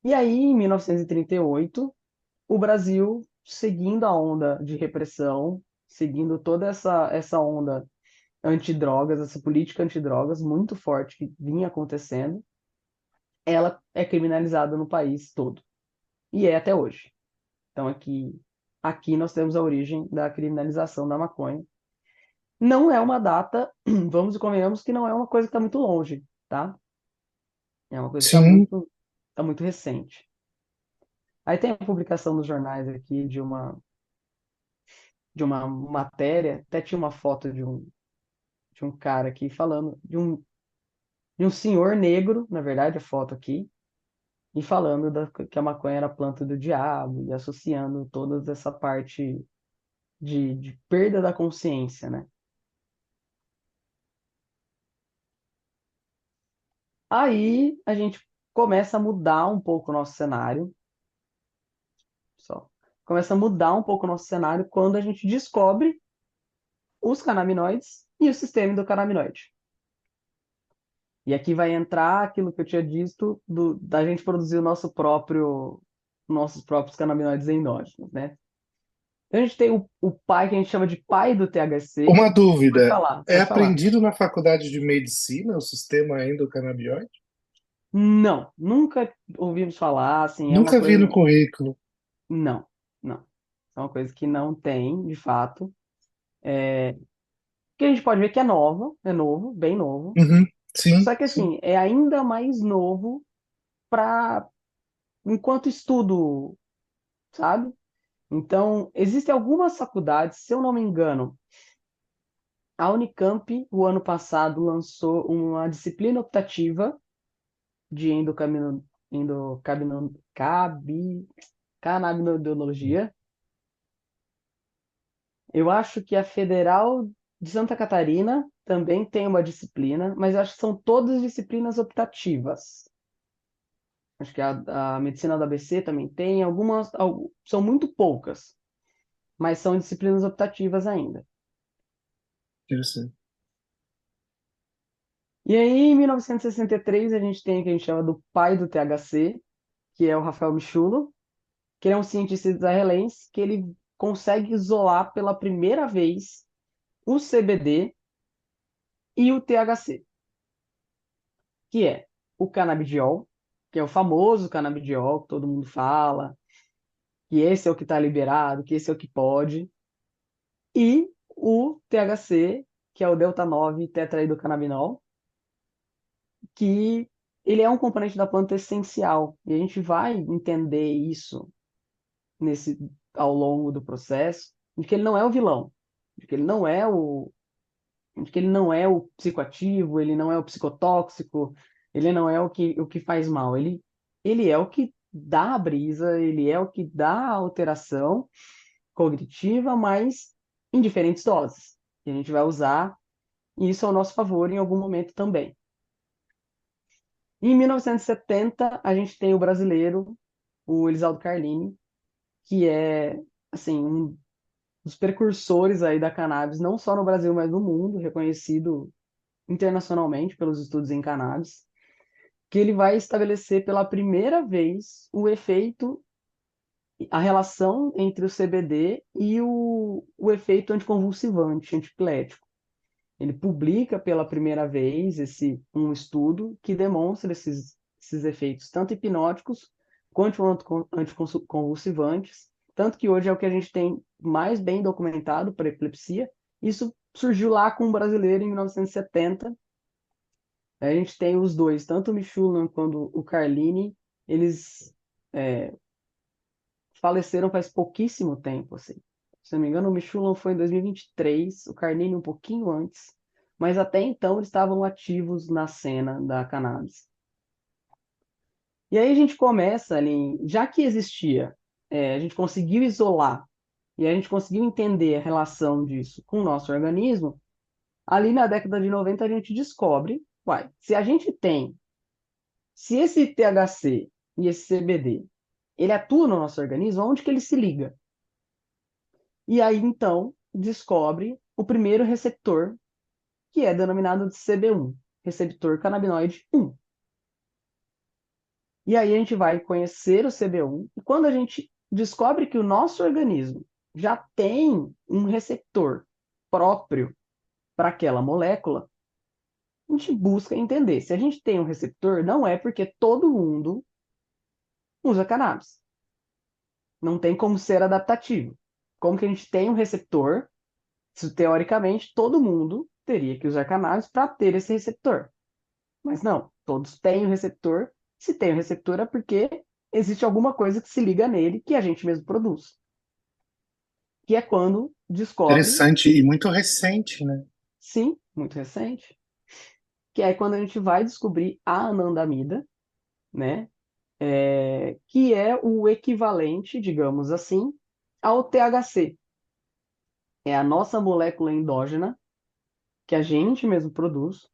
S2: E aí, em 1938, o Brasil, seguindo a onda de repressão, seguindo toda essa onda antidrogas, essa política antidrogas muito forte que vinha acontecendo, ela é criminalizada no país todo. E é até hoje. Então, aqui nós temos a origem da criminalização da maconha. Não é uma data, vamos e convenhamos que não é uma coisa que está muito longe, tá? É uma coisa que
S1: Sim,
S2: tá muito recente. Aí tem a publicação nos jornais aqui de uma matéria, até tinha uma foto de um cara aqui falando, de um senhor negro, na verdade, a foto aqui, e falando que a maconha era a planta do diabo, e associando toda essa parte de perda da consciência, né? Aí a gente começa a mudar um pouco o nosso cenário, só. Começa a mudar um pouco o nosso cenário quando a gente descobre os canabinoides e o sistema endocannabinoide. E aqui vai entrar aquilo que eu tinha dito da gente produzir nossos próprios canabinoides endógenos, né? Então a gente tem o pai que a gente chama de pai do THC.
S1: uma
S2: Pode
S1: dúvida.
S2: falar,
S1: É
S2: pode falar.
S1: aprendido na faculdade de medicina o sistema endocannabinoide?
S2: Não, nunca ouvimos falar, assim, é uma
S1: Nunca vi no
S2: coisa.
S1: currículo.
S2: Não, não. É uma coisa que não tem, de fato. Que a gente pode ver que é novo, bem novo.
S1: Uhum, sim,
S2: Só que,
S1: sim.
S2: assim, é ainda mais novo para enquanto estudo, sabe? Então, existem algumas faculdades, se eu não me engano, a Unicamp, o ano passado, lançou uma disciplina optativa de cannabinoidologia. Eu acho que a Federal de Santa Catarina também tem uma disciplina, mas eu acho que são todas disciplinas optativas. Acho que a medicina da ABC também tem, são muito poucas, mas são disciplinas optativas ainda.
S1: Interessante.
S2: E aí, em 1963, a gente tem o que a gente chama do pai do THC, que é o Rafael Michulo, que ele é um cientista israelense que ele consegue isolar pela primeira vez o CBD e o THC, que é o canabidiol, que é o famoso canabidiol que todo mundo fala, que esse é o que está liberado, que esse é o que pode, e o THC, que é o delta 9 tetraidrocannabinol, que ele é um componente da planta essencial, e a gente vai entender isso nesse ao longo do processo, de que ele não é o vilão, de que ele não é de que ele não é o psicoativo, ele não é o psicotóxico, ele não é o que faz mal, ele é o que dá a brisa, ele é o que dá a alteração cognitiva, mas em diferentes doses. E a gente vai usar isso ao nosso favor em algum momento também. Em 1970, a gente tem o brasileiro, o Elisaldo Carlini, que é, assim, um dos precursores aí da cannabis, não só no Brasil, mas no mundo, reconhecido internacionalmente pelos estudos em cannabis, que ele vai estabelecer pela primeira vez o efeito, a relação entre o CBD e o efeito anticonvulsivante, antipilético. Ele publica pela primeira vez um estudo que demonstra esses efeitos, tanto hipnóticos quanto anticonvulsivantes, tanto que hoje é o que a gente tem mais bem documentado para epilepsia. Isso surgiu lá com um brasileiro em 1970. A gente tem os dois, tanto o Michulan quanto o Carlini, eles é, faleceram faz pouquíssimo tempo, assim. Se não me engano, o Michulan foi em 2023, o Carlini um pouquinho antes, mas até então eles estavam ativos na cena da cannabis. E aí a gente começa ali, já que existia, a gente conseguiu isolar e a gente conseguiu entender a relação disso com o nosso organismo, ali na década de 90 a gente descobre, uai, se a gente tem, se esse THC e esse CBD, ele atua no nosso organismo, onde que ele se liga? E aí, então, descobre o primeiro receptor, que é denominado de CB1, receptor canabinoide 1. E aí a gente vai conhecer o CB1, e quando a gente descobre que o nosso organismo já tem um receptor próprio para aquela molécula, a gente busca entender. Se a gente tem um receptor, não é porque todo mundo usa cannabis. Não tem como ser adaptativo. Como que a gente tem um receptor, se teoricamente todo mundo teria que usar cannabis para ter esse receptor. Mas não, todos têm o receptor. Se tem o receptor é porque existe alguma coisa que se liga nele que a gente mesmo produz. Que é quando descobre,
S1: Interessante e muito recente, né?
S2: sim, muito recente, que é quando a gente vai descobrir a anandamida, né? Que é o equivalente, digamos assim, ao THC. É a nossa molécula endógena, que a gente mesmo produz,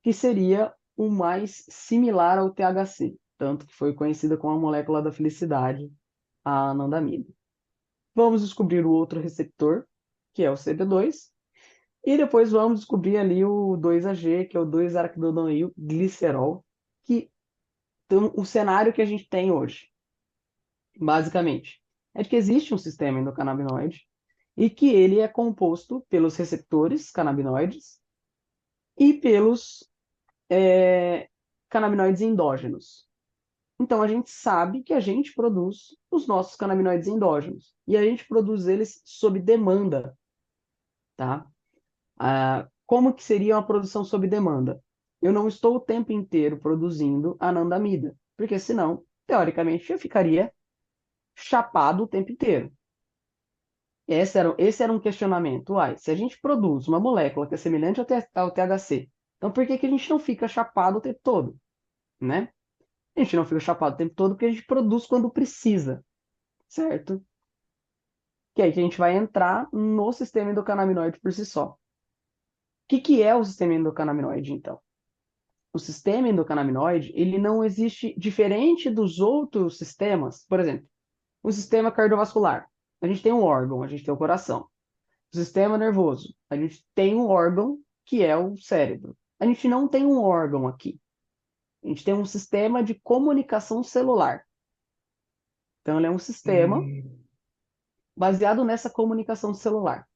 S2: que seria o mais similar ao THC, tanto que foi conhecida como a molécula da felicidade, a anandamida. Vamos descobrir o outro receptor, que é o CB2, e depois vamos descobrir ali o 2-AG, que é o 2-araquidonil glicerol, que então, o cenário que a gente tem hoje, basicamente, é de que existe um sistema endocannabinoide e que ele é composto pelos receptores canabinoides e pelos canabinoides endógenos. Então, a gente sabe que a gente produz os nossos canabinoides endógenos e a gente produz eles sob demanda, tá? Como que seria uma produção sob demanda? Eu não estou o tempo inteiro produzindo anandamida, porque senão, teoricamente, eu ficaria chapado o tempo inteiro. Esse era um questionamento. Uai, se a gente produz uma molécula que é semelhante ao THC, então por que que a gente não fica chapado o tempo todo, né? A gente não fica chapado o tempo todo porque a gente produz quando precisa, certo? Que é aí que a gente vai entrar no sistema endocannabinoide por si só. O que é o sistema endocannabinoide, então? O sistema endocannabinoide, ele não existe diferente dos outros sistemas. Por exemplo, o sistema cardiovascular. A gente tem um órgão, a gente tem o coração. O sistema nervoso. A gente tem um órgão que é o cérebro. A gente não tem um órgão aqui. A gente tem um sistema de comunicação celular. Então, ele é um sistema
S1: Hum,
S2: baseado nessa comunicação celular,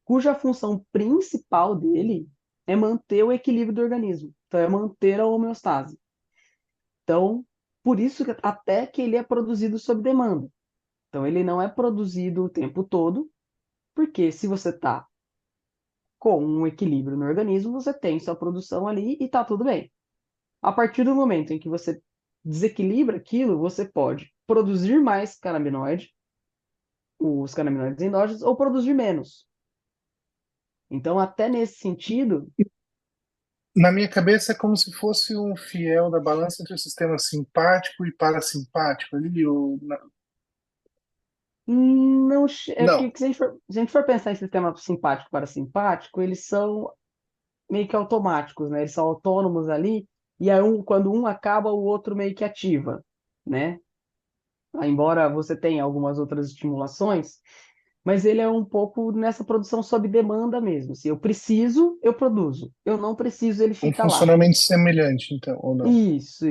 S2: cuja função principal dele é manter o equilíbrio do organismo. Então, é manter a homeostase. Então, por isso que até que ele é produzido sob demanda. Então, ele não é produzido o tempo todo, porque se você está com um equilíbrio no organismo, você tem sua produção ali e está tudo bem. A partir do momento em que você desequilibra aquilo, você pode produzir mais canabinoide, os canabinoides endógenos, ou produzir menos. Então, até nesse sentido,
S1: Na minha cabeça é como se fosse um fiel da balança entre o sistema simpático e parasimpático ali,
S2: não é
S1: não.
S2: que se a gente for pensar em sistema simpático para simpático, eles são meio que automáticos, né? Eles são autônomos ali, e aí quando um acaba, o outro meio que ativa, né? Embora você tenha algumas outras estimulações, mas ele é um pouco nessa produção sob demanda mesmo. Se eu preciso, eu produzo. Eu não preciso, ele
S1: Um
S2: fica lá.
S1: funcionamento semelhante, então, ou não?
S2: Isso.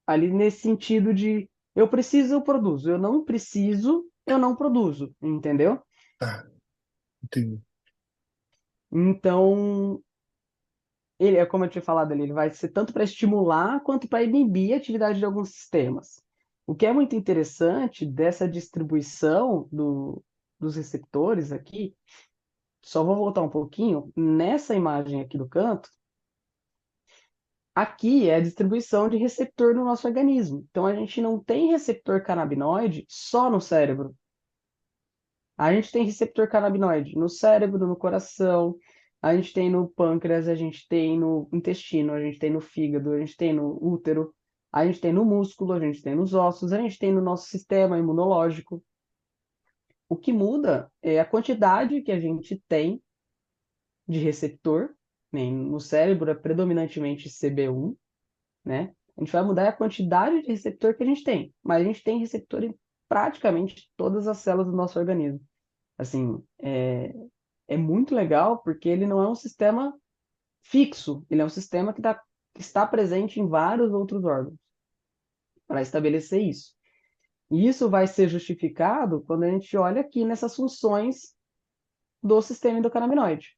S2: Ali nesse sentido de eu preciso, eu produzo. Eu não preciso, eu não produzo, entendeu?
S1: Tá, entendi.
S2: Então, ele é como eu tinha falado ali, ele vai ser tanto para estimular quanto para inibir a atividade de alguns sistemas. O que é muito interessante dessa distribuição dos receptores aqui, só vou voltar um pouquinho, nessa imagem aqui do canto, aqui é a distribuição de receptor no nosso organismo. Então a gente não tem receptor canabinoide só no cérebro. A gente tem receptor canabinoide no cérebro, no coração, a gente tem no pâncreas, a gente tem no intestino, a gente tem no fígado, a gente tem no útero, a gente tem no músculo, a gente tem nos ossos, a gente tem no nosso sistema imunológico. O que muda é a quantidade que a gente tem de receptor, né? No cérebro é predominantemente CB1, né? A gente vai mudar a quantidade de receptor que a gente tem, mas a gente tem receptor em praticamente todas as células do nosso organismo. Assim, é muito legal porque ele não é um sistema fixo, ele é um sistema que está presente em vários outros órgãos para estabelecer isso. E isso vai ser justificado quando a gente olha aqui nessas funções do sistema endocannabinoide.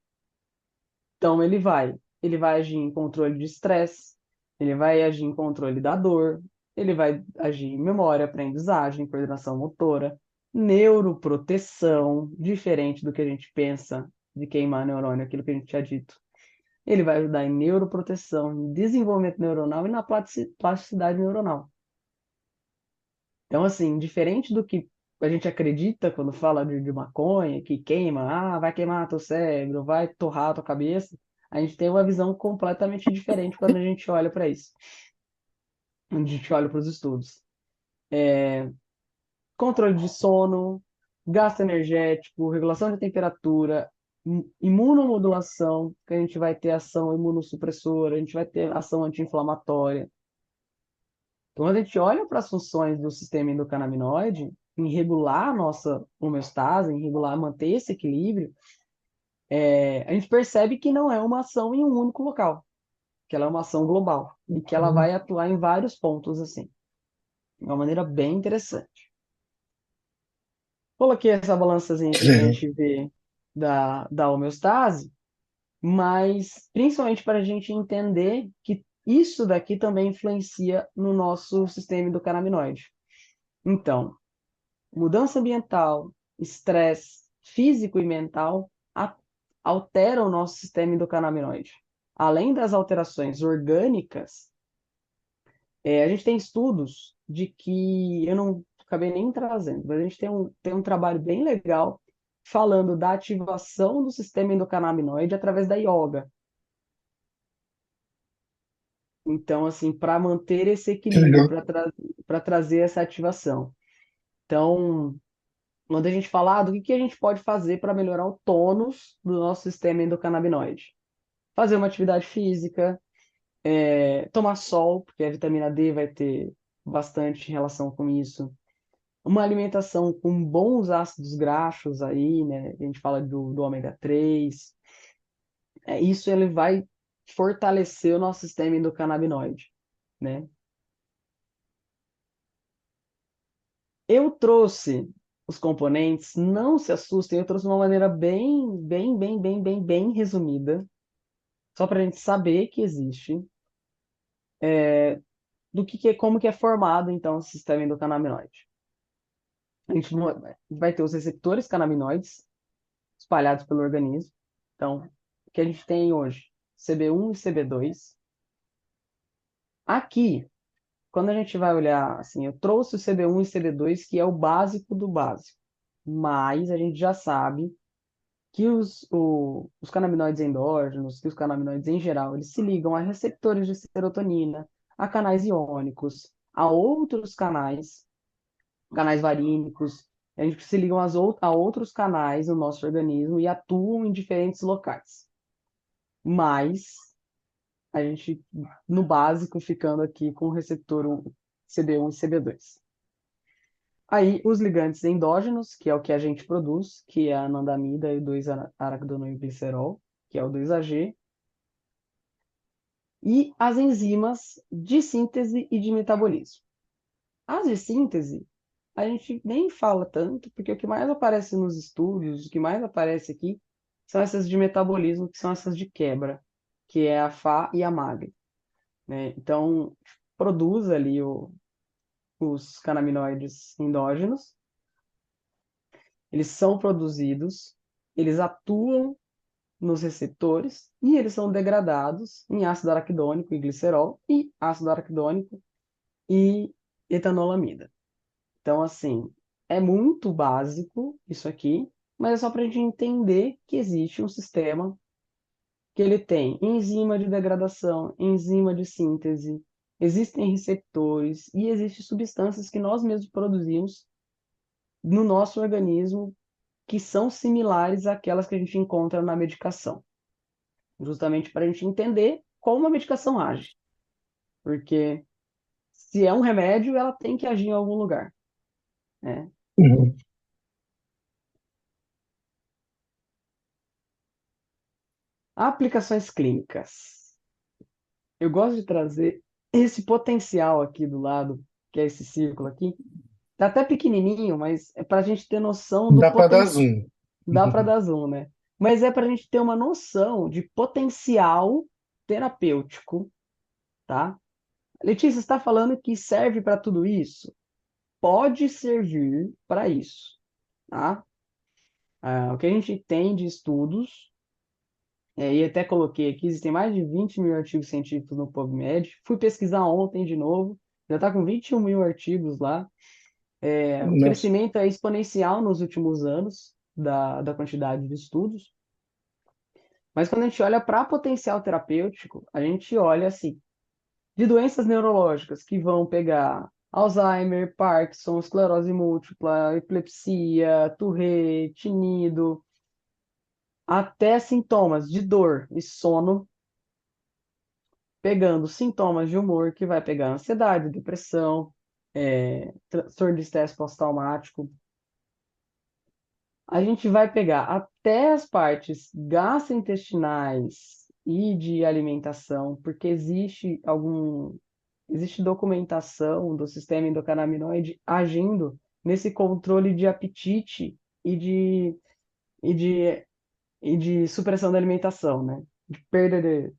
S2: Então, ele vai agir em controle de estresse, ele vai agir em controle da dor, ele vai agir em memória, aprendizagem, coordenação motora, neuroproteção, diferente do que a gente pensa de queimar neurônio, aquilo que a gente tinha dito. Ele vai ajudar em neuroproteção, em desenvolvimento neuronal e na plasticidade neuronal. Então, assim, diferente do que a gente acredita quando fala de maconha, que queima, vai queimar teu cérebro, vai torrar a tua cabeça, a gente tem uma visão completamente diferente quando a gente olha para isso, quando a gente olha para os estudos. Controle de sono, gasto energético, regulação de temperatura, imunomodulação, que a gente vai ter ação imunossupressora, a gente vai ter ação anti-inflamatória. Então, quando a gente olha para as funções do sistema endocannabinoide, em regular a nossa homeostase, em regular, manter esse equilíbrio, a gente percebe que não é uma ação em um único local, que ela é uma ação global e que ela vai atuar em vários pontos, assim, de uma maneira bem interessante. Coloquei essa balançazinha aqui para a gente ver da homeostase, mas principalmente para a gente entender que isso daqui também influencia no nosso sistema endocannabinoide. Então, mudança ambiental, estresse físico e mental alteram o nosso sistema endocannabinoide. Além das alterações orgânicas, a gente tem estudos de que eu não acabei nem trazendo, mas a gente tem um trabalho bem legal falando da ativação do sistema endocannabinoide através da yoga. Então, assim, para manter esse
S1: Que
S2: equilíbrio,
S1: legal.
S2: para trazer essa ativação. Então, quando a gente fala do que a gente pode fazer para melhorar o tônus do nosso sistema endocannabinoide. Fazer uma atividade física, tomar sol, porque a vitamina D vai ter bastante relação com isso. Uma alimentação com bons ácidos graxos aí, né? A gente fala do ômega 3. Isso ele vai fortalecer o nosso sistema endocannabinoide, né? Eu trouxe os componentes, não se assustem, eu trouxe de uma maneira bem resumida, só para a gente saber que existe, como que é formado então o sistema endocannabinoide. A gente vai ter os receptores canabinoides espalhados pelo organismo. Então, o que a gente tem hoje? CB1 e CB2. Aqui, quando a gente vai olhar, assim, eu trouxe o CB1 e CB2, que é o básico do básico. Mas a gente já sabe que os canabinoides endógenos, que os canabinoides em geral, eles se ligam a receptores de serotonina, a canais iônicos, a outros canais varínicos, a gente se ligam a outros canais no nosso organismo e atuam em diferentes locais. Mas a gente, no básico, ficando aqui com o receptor CB1 e CB2. Aí, os ligantes endógenos, que é o que a gente produz, que é a anandamida e o 2-araquidonoilglicerol, que é o 2-AG, e as enzimas de síntese e de metabolismo. As de síntese, a gente nem fala tanto, porque o que mais aparece nos estudos, o que mais aparece aqui, são essas de metabolismo, que são essas de quebra, que é a Fá e a MAG, né? Então, produz ali os canabinoides endógenos, eles são produzidos, eles atuam nos receptores e eles são degradados em ácido araquidônico e glicerol e ácido araquidônico e etanolamida. Então, assim, é muito básico isso aqui, mas é só para a gente entender que existe um sistema que ele tem enzima de degradação, enzima de síntese, existem receptores e existem substâncias que nós mesmos produzimos no nosso organismo que são similares àquelas que a gente encontra na medicação, justamente para a gente entender como a medicação age, porque se é um remédio, ela tem que agir em algum lugar, né?
S1: Uhum.
S2: Aplicações clínicas. Eu gosto de trazer esse potencial aqui do lado, que é esse círculo aqui. Tá até pequenininho, mas é para a gente ter noção do
S1: Dá para dar
S2: potencial.
S1: zoom.
S2: Dá para dar zoom, né? Mas é para a gente ter uma noção de potencial terapêutico, tá? Letícia, você está falando que serve para tudo isso? Pode servir para isso, tá? O que a gente tem de estudos, e até coloquei aqui, existem mais de 20 mil artigos científicos no PubMed. Fui pesquisar ontem de novo, já está com 21 mil artigos lá. O
S1: Nossa.
S2: crescimento é exponencial nos últimos anos da quantidade de estudos. Mas quando a gente olha para potencial terapêutico, a gente olha assim, de doenças neurológicas que vão pegar Alzheimer, Parkinson, esclerose múltipla, epilepsia, Tourette, nido, até sintomas de dor e sono, pegando sintomas de humor que vai pegar ansiedade, depressão, transtorno de estresse pós-traumático. A gente vai pegar até as partes gastrointestinais e de alimentação, porque existe documentação do sistema endocannabinoide agindo nesse controle de apetite e e de, e de supressão da alimentação, né? De perda de...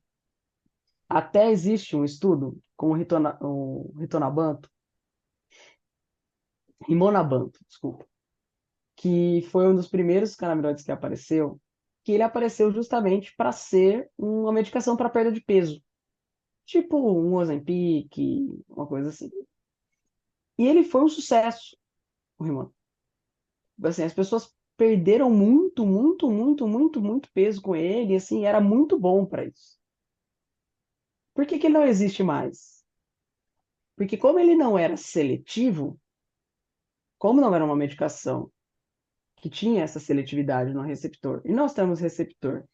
S2: Até existe um estudo com o ritonabanto, rimonabanto, desculpa, que foi um dos primeiros canabinoides que apareceu, que ele apareceu justamente para ser uma medicação para perda de peso, tipo um Ozempic, uma coisa assim. E ele foi um sucesso, o Rimon. Assim, as pessoas perderam muito, muito, muito, muito, muito peso com ele, e assim, era muito bom para isso. Por que que ele não existe mais? Porque como ele não era seletivo, como não era uma medicação que tinha essa seletividade no receptor, e nós temos receptor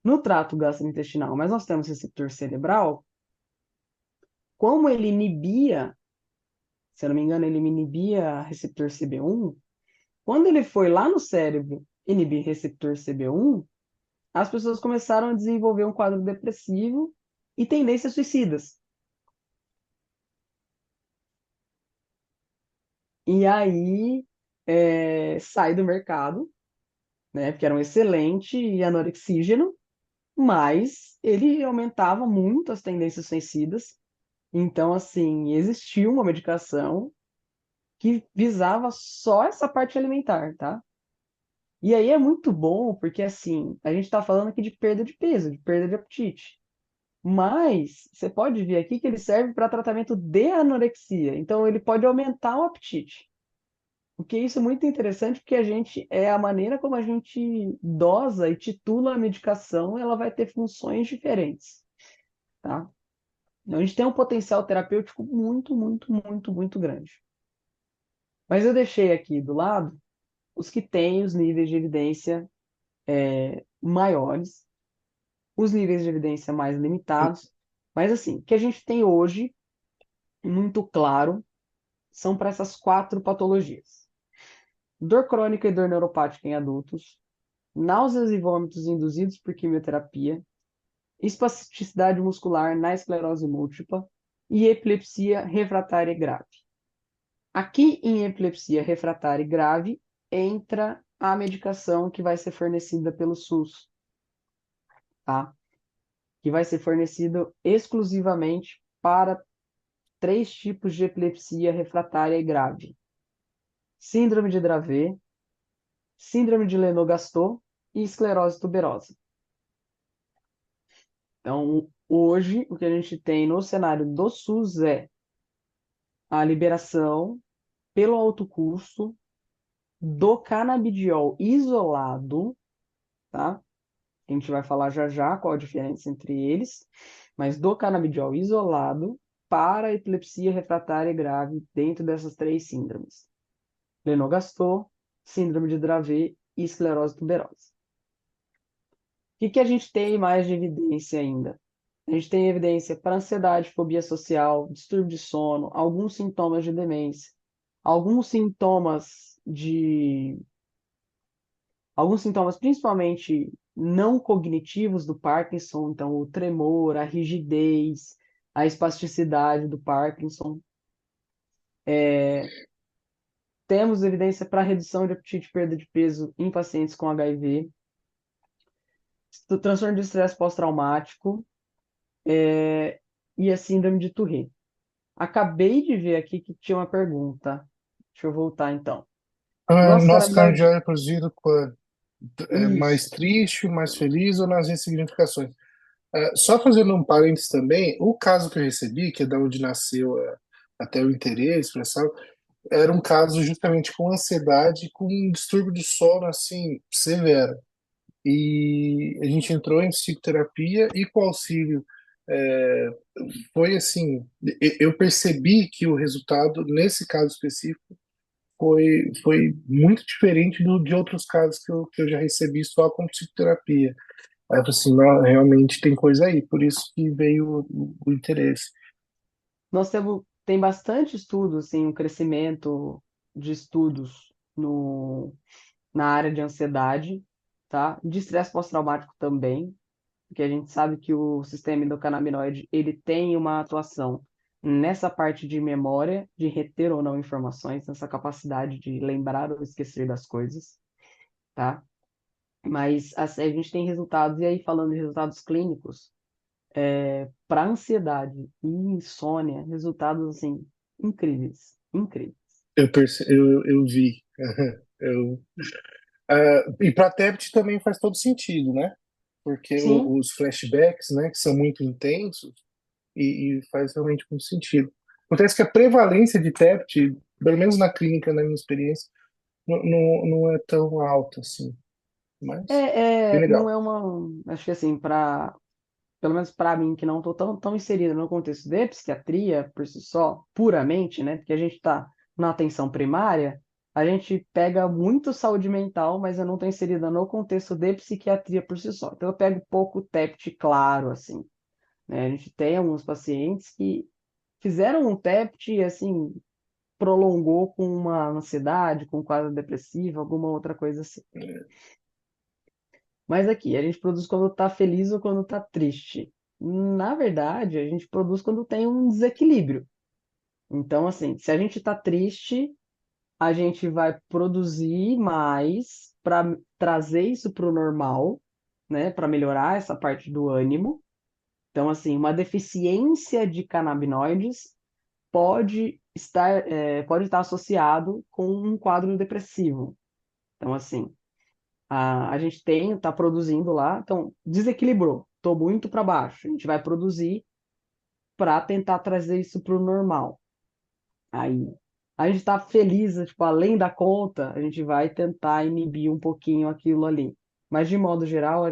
S2: no trato gastrointestinal, mas nós temos receptor cerebral, como ele inibia, se eu não me engano, ele inibia receptor CB1, quando ele foi lá no cérebro inibir receptor CB1, as pessoas começaram a desenvolver um quadro depressivo e tendências suicidas. E aí sai do mercado, né? Porque era um excelente anorexígeno, mas ele aumentava muito as tendências suicidas. Então, assim, existiu uma medicação que visava só essa parte alimentar, tá? E aí é muito bom, porque assim, a gente está falando aqui de perda de peso, de perda de apetite. Mas você pode ver aqui que ele serve para tratamento de anorexia. Então ele pode aumentar o apetite. Porque isso é muito interessante, porque a gente é a maneira como a gente dosa e titula a medicação, ela vai ter funções diferentes, tá? Então, a gente tem um potencial terapêutico muito, muito, muito, muito grande. Mas eu deixei aqui do lado os que têm os níveis de evidência maiores, os níveis de evidência mais limitados. Mas assim, o que a gente tem hoje, muito claro, são para essas quatro patologias: dor crônica e dor neuropática em adultos, náuseas e vômitos induzidos por quimioterapia, espasticidade muscular na esclerose múltipla e epilepsia refratária grave. Aqui em epilepsia refratária grave entra a medicação que vai ser fornecida pelo SUS, tá? Que vai ser fornecido exclusivamente para três tipos de epilepsia refratária e grave: síndrome de Dravet, síndrome de Lennox-Gastaut e esclerose tuberosa. Então, hoje, o que a gente tem no cenário do SUS é a liberação pelo alto custo do canabidiol isolado, tá? A gente vai falar já já qual a diferença entre eles, mas do canabidiol isolado para epilepsia refratária grave dentro dessas três síndromes: Lennox-Gastaut, síndrome de Dravet e esclerose tuberosa. O que a gente tem mais de evidência ainda? A gente tem evidência para ansiedade, fobia social, distúrbio de sono, alguns sintomas de demência, alguns sintomas de alguns sintomas principalmente não cognitivos do Parkinson, então o tremor, a rigidez, a espasticidade do Parkinson. Temos evidência para redução de apetite e perda de peso em pacientes com HIV, do transtorno de estresse pós-traumático, e a síndrome de Tourette. Acabei de ver aqui que tinha uma pergunta. Deixa eu voltar então. Nosso
S1: Nosso
S2: canabinoide.
S1: cardeal é produzido quando é mais
S2: Isso.
S1: triste, mais feliz ou nas ressignificações? Só fazendo um parênteses também, o caso que eu recebi, que é da onde nasceu até o interesse, pessoal, era um caso justamente com ansiedade, com um distúrbio de sono assim severo. E a gente entrou em psicoterapia e com auxílio é, foi assim, eu percebi que o resultado nesse caso específico foi muito diferente de outros casos que eu já recebi só com psicoterapia. Aí eu falei assim, não, realmente tem coisa aí, por isso que veio o interesse.
S2: Nós temos, tem bastante estudo, assim, um crescimento de estudos na área de ansiedade, tá? De estresse pós-traumático também, porque a gente sabe que o sistema endocannabinoide, ele tem uma atuação nessa parte de memória, de reter ou não informações, nessa capacidade de lembrar ou esquecer das coisas, tá? Mas assim, a gente tem resultados, e aí falando de resultados clínicos, para ansiedade e insônia, resultados assim incríveis, incríveis.
S1: Eu vi. Eu, e para TEPT também faz todo sentido, né? Porque
S2: Sim,
S1: os flashbacks, né, que são muito intensos, e faz realmente muito sentido. Acontece que a prevalência de TEPT, pelo menos na clínica, na minha experiência, não é tão alta assim, mas bem
S2: não
S1: legal.
S2: é uma, acho que assim, para pelo menos para mim que não estou tão inserido no contexto de psiquiatria por si só, puramente, né? Porque a gente está na atenção primária, a gente pega muito saúde mental, mas eu não estou inserida no contexto de psiquiatria por si só. Então eu pego pouco TEPT claro, assim, né? A gente tem alguns pacientes que fizeram um TEPT e, assim, prolongou com uma ansiedade, com um quadro depressivo, alguma outra coisa assim. Mas aqui, a gente produz quando está feliz ou quando está triste. Na verdade, a gente produz quando tem um desequilíbrio. Então, assim, se a gente está triste, a gente vai produzir mais para trazer isso para o normal, né? Para melhorar essa parte do ânimo. Então, assim, uma deficiência de canabinoides pode pode estar associado com um quadro depressivo. Então, assim, a gente está produzindo lá, então desequilibrou, estou muito para baixo. A gente vai produzir para tentar trazer isso para o normal. Aí a gente está feliz, tipo, além da conta, a gente vai tentar inibir um pouquinho aquilo ali. Mas de modo geral,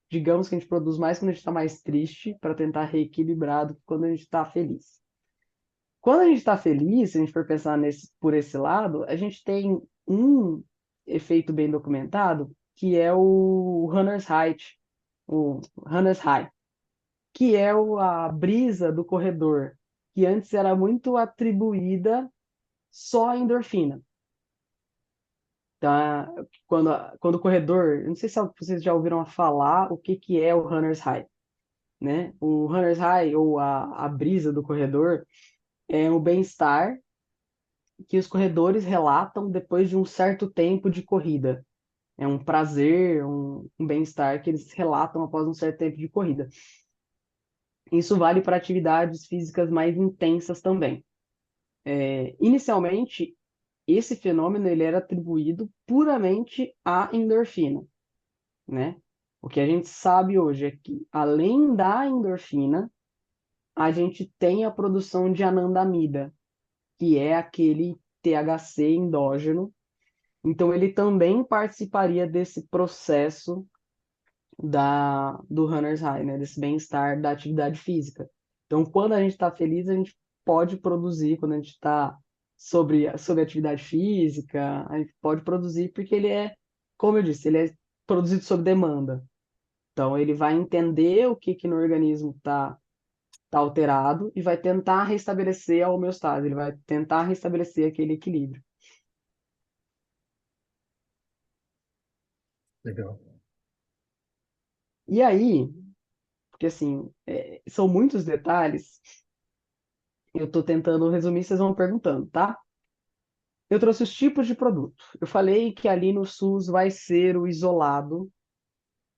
S2: digamos que a gente produz mais quando a gente está mais triste, para tentar reequilibrar do que quando a gente está feliz. Quando a gente está feliz, se a gente for pensar por esse lado, a gente tem um efeito bem documentado, que é o runner's high, que é a brisa do corredor, que antes era muito atribuída só à endorfina. Tá? Quando o corredor, não sei se vocês já ouviram falar o que é o runner's high, né? O runner's high, ou a brisa do corredor, é o bem-estar que os corredores relatam depois de um certo tempo de corrida. É um prazer, um bem-estar que eles relatam após um certo tempo de corrida. Isso vale para atividades físicas mais intensas também. Inicialmente, esse fenômeno ele era atribuído puramente à endorfina, né? O que a gente sabe hoje é que, além da endorfina, a gente tem a produção de anandamida, que é aquele THC endógeno. Então, ele também participaria desse processo do runner's high, né? Desse bem-estar da atividade física. Então, quando a gente está feliz, a gente pode produzir, quando a gente está sobre atividade física, a gente pode produzir, porque ele é, como eu disse, ele é produzido sob demanda. Então, ele vai entender o que no organismo tá alterado e vai tentar restabelecer a homeostase, ele vai tentar restabelecer aquele equilíbrio.
S1: Legal.
S2: E aí, porque assim, são muitos detalhes, eu estou tentando resumir, vocês vão perguntando, tá? Eu trouxe os tipos de produto. Eu falei que ali no SUS vai ser o isolado,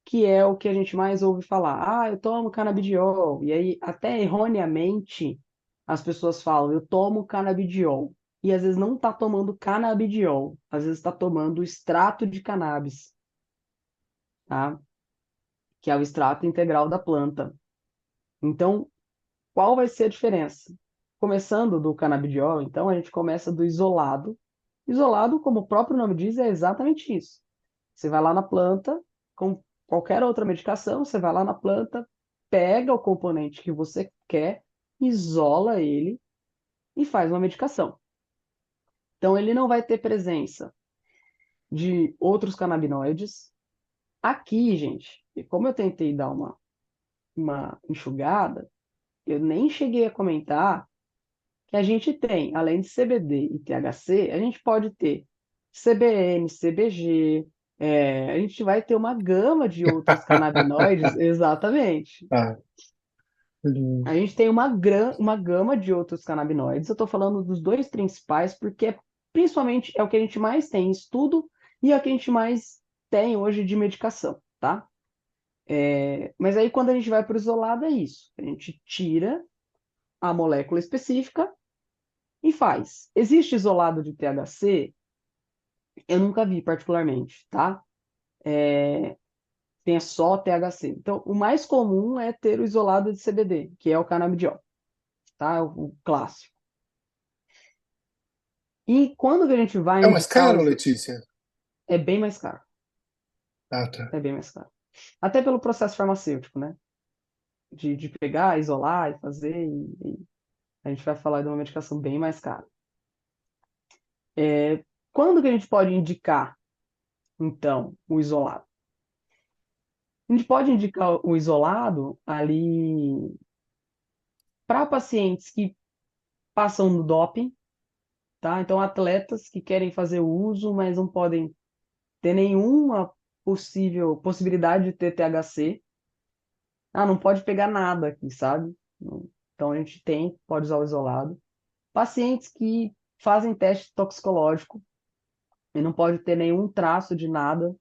S2: que é o que a gente mais ouve falar. Ah, eu tomo canabidiol. E aí, até erroneamente, as pessoas falam, eu tomo canabidiol. E às vezes não está tomando canabidiol, às vezes está tomando extrato de cannabis, tá? Que é o extrato integral da planta. Então, qual vai ser a diferença? Começando do canabidiol, então, a gente começa do isolado. Isolado, como o próprio nome diz, é exatamente isso. Você vai lá na planta, com qualquer outra medicação, você vai lá na planta, pega o componente que você quer, isola ele e faz uma medicação. Então, ele não vai ter presença de outros canabinoides. Aqui, gente, e como eu tentei dar uma enxugada, eu nem cheguei a comentar que a gente tem, além de CBD e THC, a gente pode ter CBN, CBG, a gente vai ter uma gama de outros canabinoides, exatamente.
S1: Ah,
S2: A gente tem uma gama de outros canabinoides. Eu estou falando dos dois principais, porque principalmente é o que a gente mais tem em estudo e é o que a gente mais tem hoje de medicação, tá? Mas aí quando a gente vai para o isolado é isso. A gente tira a molécula específica e faz. Existe isolado de THC? Eu nunca vi particularmente, tá? Tem só THC. Então, o mais comum é ter o isolado de CBD, que é o canabidiol, tá? O clássico. E quando que a gente vai
S1: é mais
S2: indicar
S1: caro, Letícia?
S2: é bem mais caro.
S1: Ah, tá.
S2: É bem mais caro. Até pelo processo farmacêutico, né? De pegar, isolar e fazer. E a gente vai falar de uma medicação bem mais cara. Quando que a gente pode indicar, então, o isolado? A gente pode indicar o isolado ali para pacientes que passam no doping, tá? Então, atletas que querem fazer o uso, mas não podem ter nenhuma possibilidade de ter THC. Ah, não pode pegar nada aqui, sabe? Então, a gente pode usar o isolado. Pacientes que fazem teste toxicológico e não pode ter nenhum traço de nada.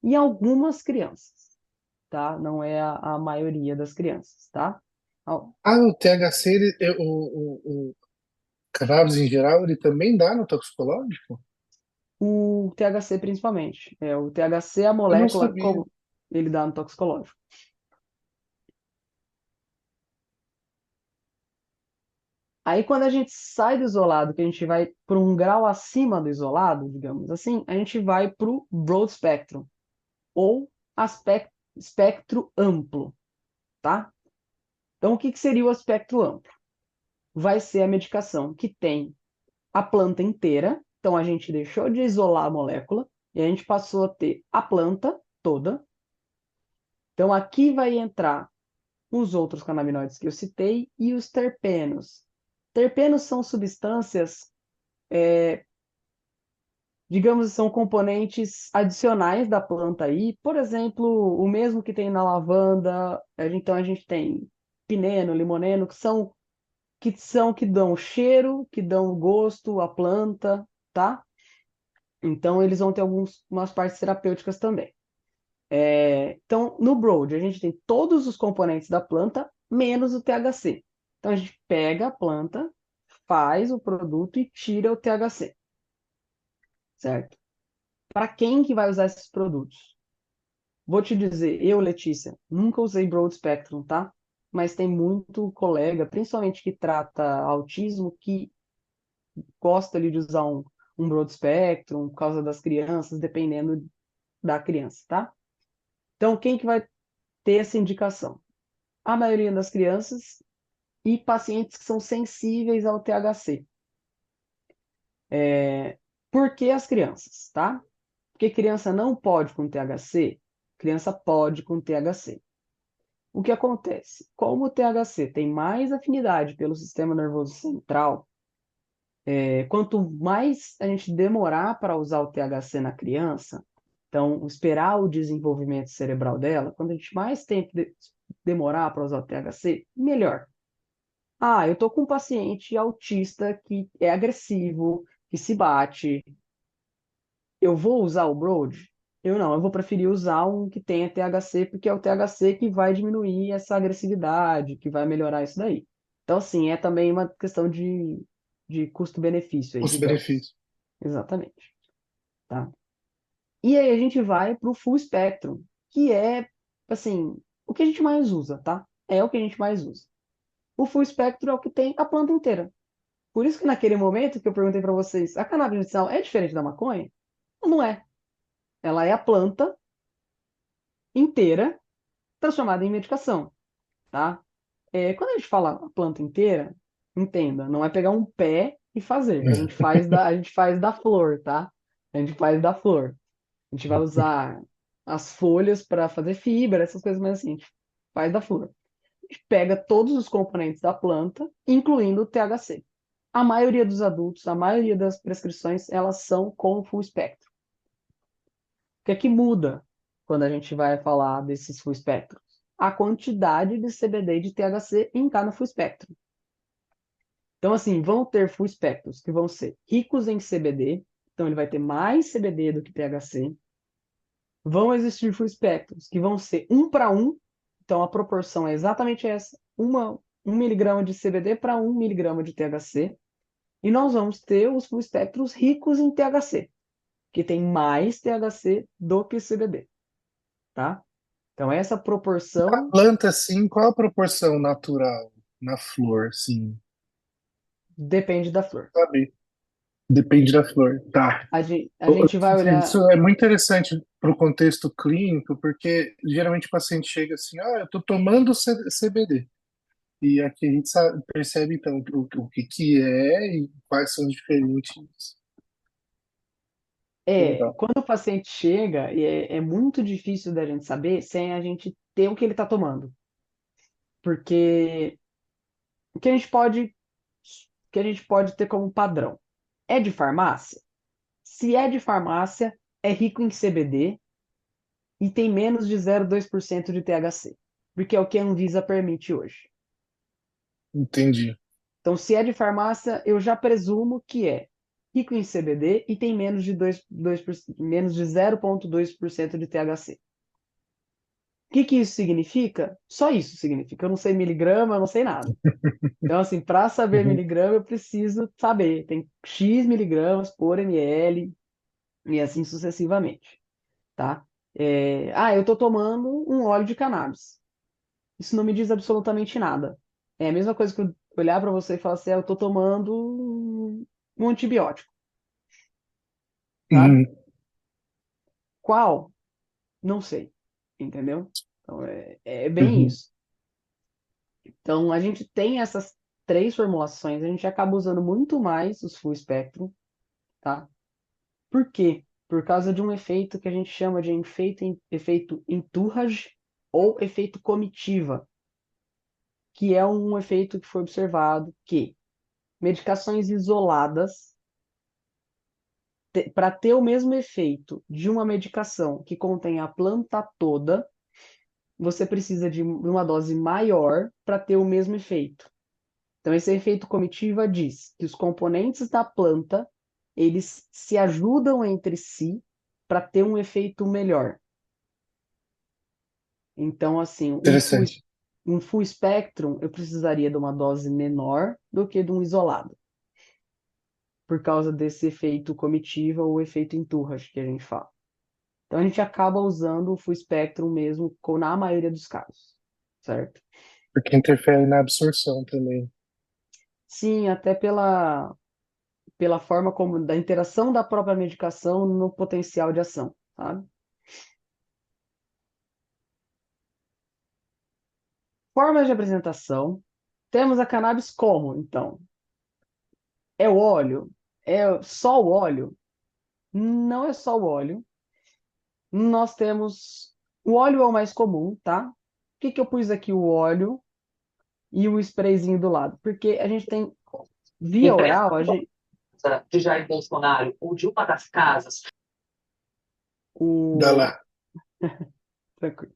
S2: E algumas crianças, tá? Não é a maioria das crianças, tá?
S1: Ah, o THC, Cannabis em geral, ele também dá no toxicológico?
S2: O THC principalmente. O THC, a
S1: Eu não
S2: molécula,
S1: sabia.
S2: como ele dá no toxicológico. Aí quando a gente sai do isolado, que a gente vai para um grau acima do isolado, digamos assim, a gente vai para o broad spectrum, ou espectro amplo, tá? Então, o que que seria o espectro amplo? Vai ser a medicação que tem a planta inteira, então a gente deixou de isolar a molécula e a gente passou a ter a planta toda. Então, aqui vai entrar os outros canabinoides que eu citei e os terpenos. Terpenos são substâncias, digamos, são componentes adicionais da planta aí. Por exemplo, o mesmo que tem na lavanda. Então a gente tem pineno, limoneno, que dão cheiro, que dão gosto à planta, tá? Então eles vão ter algumas partes terapêuticas também. Então, no Broad, a gente tem todos os componentes da planta, menos o THC. Então, a gente pega a planta, faz o produto e tira o THC, certo? Para quem que vai usar esses produtos? Vou te dizer, eu, Letícia, nunca usei Broad Spectrum, tá? Mas tem muito colega, principalmente que trata autismo, que gosta ali de usar um Broad Spectrum por causa das crianças, dependendo da criança, tá? Então, quem que vai ter essa indicação? A maioria das crianças e pacientes que são sensíveis ao THC. Por que as crianças, tá? Porque criança não pode com THC, criança pode com THC. O que acontece? Como o THC tem mais afinidade pelo sistema nervoso central, quanto mais a gente demorar para usar o THC na criança, então esperar o desenvolvimento cerebral dela, quando a gente mais tempo demorar para usar o THC, melhor. Ah, eu tô com um paciente autista que é agressivo, que se bate. Eu vou usar o Broad? Eu vou preferir usar um que tenha THC, porque é o THC que vai diminuir essa agressividade, que vai melhorar isso daí. Então, assim, é também uma questão de custo-benefício aí, digamos.
S1: Custo-benefício.
S2: Exatamente, tá? E aí a gente vai para o full spectrum, que é, assim, o que a gente mais usa, tá? É o que a gente mais usa. O full spectrum é o que tem a planta inteira. Por isso que naquele momento que eu perguntei para vocês, a cannabis medicinal é diferente da maconha? Não é. Ela é a planta inteira transformada em medicação, tá? Quando a gente fala a planta inteira, entenda, não é pegar um pé e fazer. A gente faz da flor, tá? A gente faz da flor. A gente vai usar as folhas para fazer fibra, essas coisas mais assim. A gente faz da flor. A gente pega todos os componentes da planta, incluindo o THC. A maioria dos adultos, a maioria das prescrições, elas são com full spectrum. O que é que muda quando a gente vai falar desses full spectrums? A quantidade de CBD e de THC em cada full spectrum. Então, assim, vão ter full spectrums que vão ser ricos em CBD, então ele vai ter mais CBD do que THC. Vão existir full spectrums que vão ser 1 para 1, então a proporção é exatamente essa, 1 miligrama de CBD para 1 miligrama de THC. E nós vamos ter os full espectros ricos em THC, que tem mais THC do que CBD, tá? Então, essa
S1: A
S2: proporção
S1: planta, sim, qual a proporção natural na flor, sim?
S2: depende da flor.
S1: Sabe? Depende da flor. Tá.
S2: A gente vai olhar.
S1: Isso é muito interessante para o contexto clínico, porque geralmente o paciente chega assim, eu estou tomando CBD. E aqui a gente percebe, então, o que que é e quais são os diferentes. Legal.
S2: Quando o paciente chega, é muito difícil da gente saber sem a gente ter o que ele está tomando. Porque o que a gente pode, o que a gente pode ter como padrão é de farmácia? Se é de farmácia, é rico em CBD e tem menos de 0,2% de THC, porque é o que a Anvisa permite hoje.
S1: Entendi.
S2: Então, se é de farmácia, eu já presumo que é rico em CBD e tem menos de 0,2% de THC. que isso significa? Só isso significa. Eu não sei miligrama, eu não sei nada. Então, assim, para saber
S1: Uhum,
S2: miligrama, eu preciso saber. Tem X miligramas por ml e assim sucessivamente, tá? Eu tô tomando um óleo de cannabis. Isso não me diz absolutamente nada. É a mesma coisa que eu olhar para você e falar assim, eu tô tomando um antibiótico, sabe?
S1: uhum,
S2: Qual? Não sei, entendeu? Então, é bem
S1: uhum.
S2: isso. Então, a gente tem essas três formulações, a gente acaba usando muito mais os full spectrum, tá? Por quê? Por causa de um efeito que a gente chama de efeito entourage ou efeito comitiva, que é um efeito que foi observado que medicações isoladas, para ter o mesmo efeito de uma medicação que contém a planta toda, você precisa de uma dose maior para ter o mesmo efeito. Então, esse efeito comitiva diz que os componentes da planta, eles se ajudam entre si para ter um efeito melhor. Então, assim,
S1: Interessante.
S2: um full spectrum, eu precisaria de uma dose menor do que de um isolado, por causa desse efeito comitiva ou efeito entourage que a gente fala. Então, a gente acaba usando o full spectrum mesmo na maioria dos casos, certo?
S1: Porque interfere na absorção também.
S2: Sim, até pela forma como da interação da própria medicação no potencial de ação, sabe? Formas de apresentação. Temos a cannabis como, então? É o óleo? É só o óleo? Não é só o óleo. Nós temos. O óleo é o mais comum, tá? Por que que eu pus aqui o óleo e o sprayzinho do lado? Porque a gente tem via
S4: Impressa
S2: oral,
S4: de Jair Bolsonaro ou de uma das casas.
S1: Dá
S2: o.
S1: lá.
S2: Tranquilo.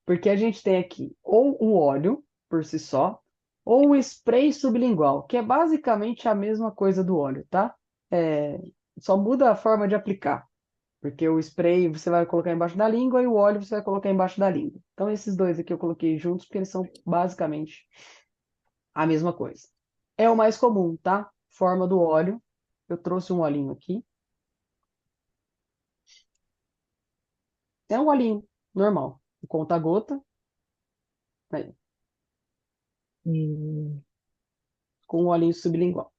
S2: Porque a gente tem aqui ou o óleo por si só, ou o spray sublingual, que é basicamente a mesma coisa do óleo, tá? É, só muda a forma de aplicar. Porque o spray você vai colocar embaixo da língua e o óleo você vai colocar embaixo da língua. Então, esses dois aqui eu coloquei juntos porque eles são basicamente a mesma coisa. É o mais comum, tá? Forma do óleo. Eu trouxe um olhinho aqui. É um olhinho normal. Conta-gota, né?
S1: Hum,
S2: Com um olhinho sublingual.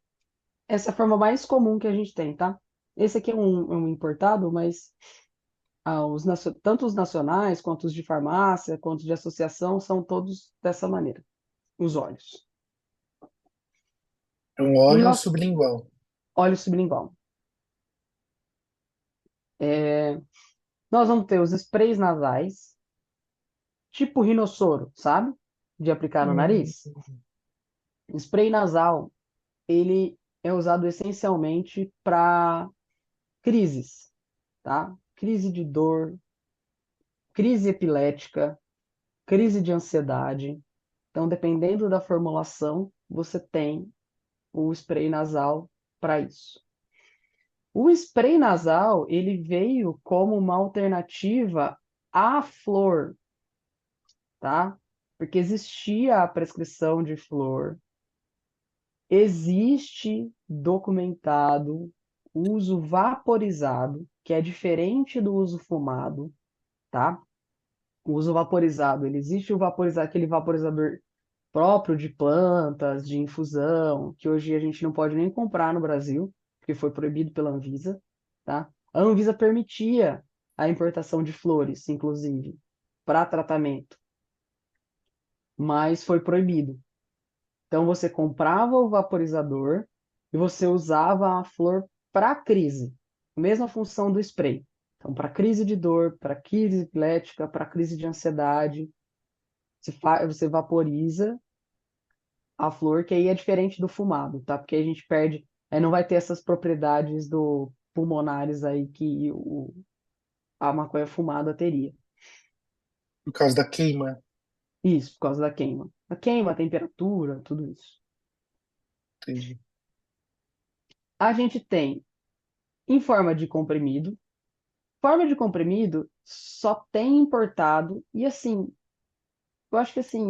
S2: Essa é a forma mais comum que a gente tem, tá? Esse aqui é um importado, mas tanto os nacionais, quanto os de farmácia, quanto de associação, são todos dessa maneira. Os óleos.
S1: é um
S2: E
S1: óleo
S2: nós,
S1: sublingual.
S2: óleo sublingual. É, nós vamos ter os sprays nasais, tipo rinossoro, sabe? De aplicar no
S1: Hum,
S2: nariz. O spray nasal, ele é usado essencialmente para crises, tá? Crise de dor, crise epilética, crise de ansiedade. Então, dependendo da formulação, você tem o spray nasal para isso. O spray nasal, ele veio como uma alternativa à flor, tá? Porque existia a prescrição de flor, existe documentado o uso vaporizado, que é diferente do uso fumado, tá? O uso vaporizado, ele existe aquele vaporizador próprio de plantas, de infusão, que hoje a gente não pode nem comprar no Brasil, porque foi proibido pela Anvisa, tá? A Anvisa permitia a importação de flores, inclusive, para tratamento, mas foi proibido. Então você comprava o vaporizador e você usava a flor para crise, mesma função do spray. Então, para crise de dor, para crise epilética, para crise de ansiedade, você vaporiza a flor, que aí é diferente do fumado, tá? Porque aí a gente perde, aí não vai ter essas propriedades do pulmonares aí que a maconha fumada teria.
S1: por causa da queima.
S2: Isso, por causa da queima. A queima, a temperatura, tudo isso.
S1: Entendi.
S2: A gente tem em forma de comprimido, forma de comprimido só tem importado, e assim, eu acho que assim,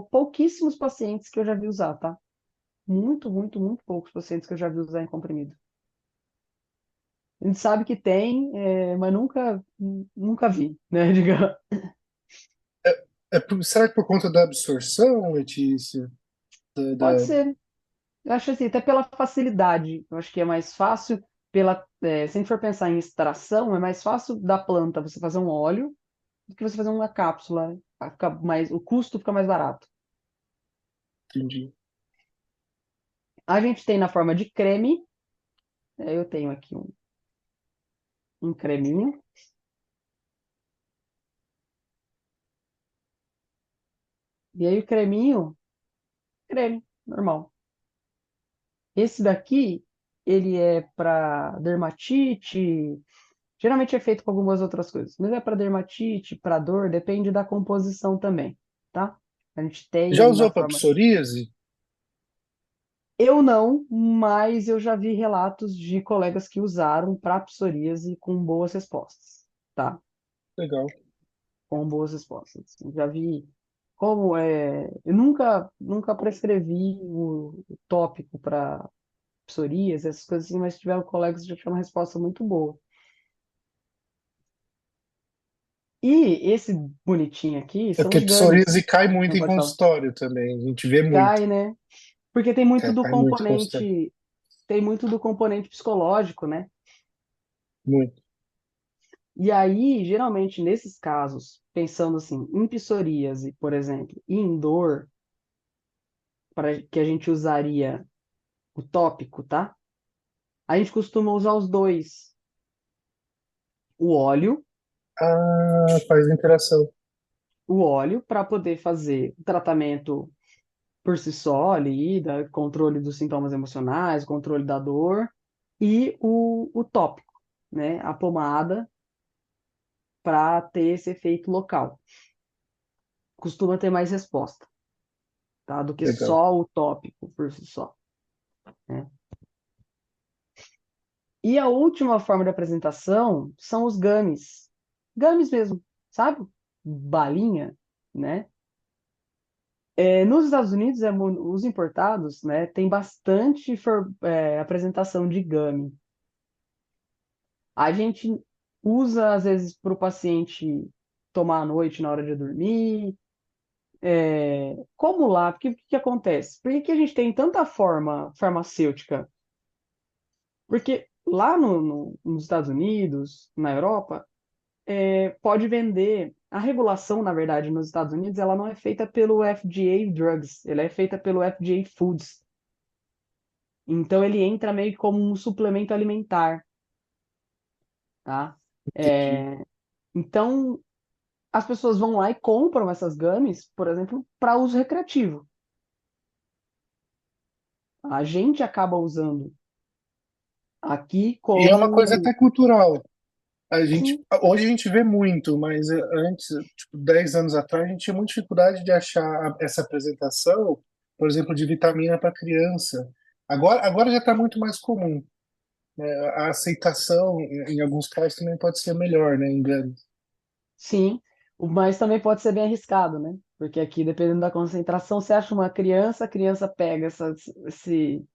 S2: pouquíssimos pacientes que eu já vi usar, tá? Muito, muito, muito poucos pacientes que eu já vi usar em comprimido. A gente sabe que tem, mas nunca vi, né? Digamos.
S1: Será que por conta da absorção, Letícia?
S2: Pode ser. Eu acho assim, até pela facilidade. Eu acho que é mais fácil, se a gente for pensar em extração, é mais fácil da planta você fazer um óleo do que você fazer uma cápsula, né? O custo fica mais barato.
S1: Entendi.
S2: A gente tem na forma de creme, eu tenho aqui um creminho. E aí o creminho, creme, normal. Esse daqui, ele é para dermatite, geralmente é feito com algumas outras coisas, mas é para dermatite, para dor, depende da composição também, tá? A gente tem
S1: Já
S2: ele na
S1: usou para
S2: forma.
S1: psoríase?
S2: Eu não, mas eu já vi relatos de colegas que usaram para psoríase com boas respostas, tá?
S1: Legal.
S2: Com boas respostas. Já vi como eu nunca prescrevi o tópico para psoríase, essas coisas assim, mas tiveram colegas que já tiveram uma resposta muito boa. E esse bonitinho aqui
S1: É
S2: são
S1: porque
S2: os
S1: psoríase
S2: gummies.
S1: cai muito
S2: Não
S1: em
S2: pode falar.
S1: consultório também. A gente vê muito.
S2: Cai, né? Porque tem muito do
S1: Cai muito em consultório.
S2: componente psicológico, né?
S1: Muito.
S2: E aí, geralmente, nesses casos, pensando assim, em psoríase, por exemplo, e em dor, para que a gente usaria o tópico, tá? A gente costuma usar os dois. O óleo,
S1: Ah, faz interação.
S2: o óleo para poder fazer o tratamento por si só ali, controle dos sintomas emocionais, controle da dor, e o tópico, né? A pomada para ter esse efeito local. Costuma ter mais resposta, tá? Do que
S1: Legal.
S2: só o tópico por si só, né? E a última forma de apresentação são os gummies. Gummies mesmo, sabe? Balinha, né? Nos Estados Unidos, os importados, né, tem bastante apresentação de gummy. A gente usa, às vezes, para o paciente tomar à noite na hora de dormir. Como lá? Porque o que acontece? Por que que a gente tem tanta forma farmacêutica? Porque lá nos Estados Unidos, na Europa, pode vender. A regulação, na verdade, nos Estados Unidos, ela não é feita pelo FDA Drugs, ela é feita pelo FDA Foods. Então, ele entra meio que como um suplemento alimentar, tá?
S1: Entendi.
S2: Então, as pessoas vão lá e compram essas gummies, por exemplo, para uso recreativo. A gente acaba usando aqui
S1: E é uma coisa
S2: como.
S1: até cultural.
S2: Sim,
S1: Hoje a gente vê muito, mas antes, tipo, 10 anos atrás, a gente tinha muita dificuldade de achar essa apresentação, por exemplo, de vitamina para criança. Agora já está muito mais comum, né? A aceitação, em alguns casos, também pode ser melhor, né? Engano.
S2: sim. Mas também pode ser bem arriscado, né? Porque aqui, dependendo da concentração, você acha uma criança, a criança pega esse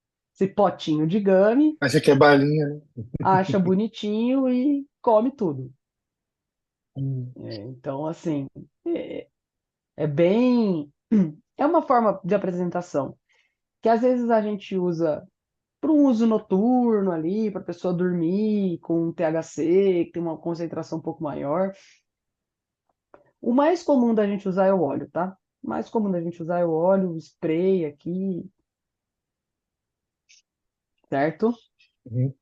S2: potinho de gummy,
S1: Acha que é balinha, né?
S2: acha bonitinho e come tudo.
S1: Hum.
S2: Então, assim, é, é bem. É uma forma de apresentação que às vezes a gente usa para um uso noturno ali, para a pessoa dormir com um THC, que tem uma concentração um pouco maior. O mais comum da gente usar é o óleo, tá? O mais comum da gente usar é o óleo, o spray aqui, certo?
S1: Uhum.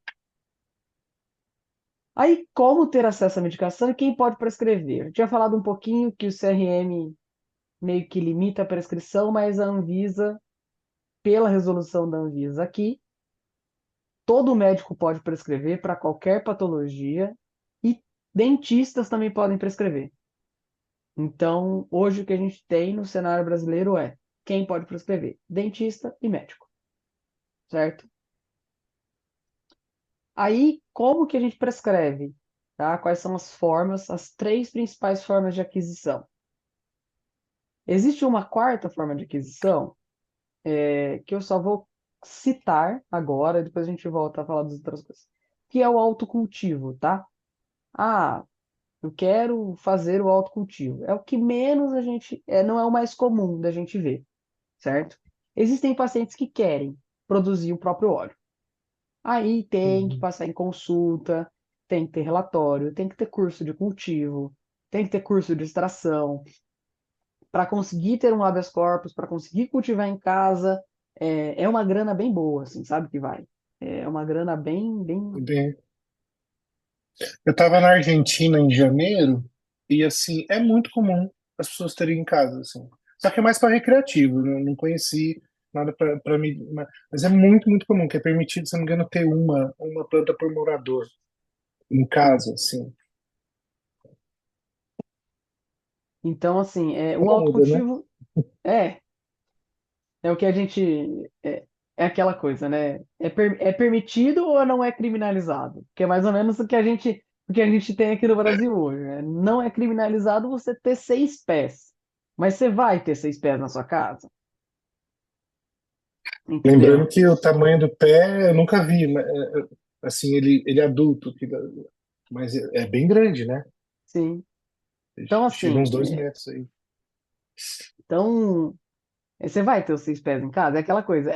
S2: Aí, como ter acesso à medicação e quem pode prescrever? Eu tinha falado um pouquinho que o CRM meio que limita a prescrição, mas a Anvisa, pela resolução da Anvisa aqui, todo médico pode prescrever para qualquer patologia e dentistas também podem prescrever. Então, hoje o que a gente tem no cenário brasileiro é quem pode prescrever? Dentista e médico, certo? Aí, como que a gente prescreve? tá? Quais são as formas, as três principais formas de aquisição. Existe uma quarta forma de aquisição, que eu só vou citar agora, depois a gente volta a falar das outras coisas, que é o autocultivo, tá? Ah, eu quero fazer o autocultivo. É o que menos a gente, não é o mais comum da gente ver, certo? Existem pacientes que querem produzir o próprio óleo. Aí tem que
S1: Uhum.
S2: passar em consulta, tem que ter relatório, tem que ter curso de cultivo, tem que ter curso de extração, para conseguir ter um habeas corpus, para conseguir cultivar em casa, é uma grana bem boa, assim, sabe que vai. É uma grana bem, bem,
S1: Bem, eu estava na Argentina em janeiro e assim é muito comum as pessoas terem em casa assim. Só que é mais para recreativo, né? Não conheci nada para mim, mas é muito comum que é permitido, se não me engano, ter uma planta por morador em
S2: sim.
S1: casa, assim.
S2: Então, assim, o
S1: Cômoda, né?
S2: autocultivo é, é o que a gente, é, é aquela coisa, né? É permitido ou não é criminalizado? Que é mais ou menos o que a gente tem aqui no Brasil hoje, né? Não é criminalizado você ter 6 pés, mas você vai ter 6 pés na sua casa,
S1: Lembrando
S2: entendeu?
S1: que o tamanho do pé eu nunca vi, assim, ele é adulto, mas é bem grande, né?
S2: Sim. Então,
S1: Chega uns
S2: assim,
S1: 2 metros aí.
S2: então, você vai ter os 6 pés em casa? É aquela coisa,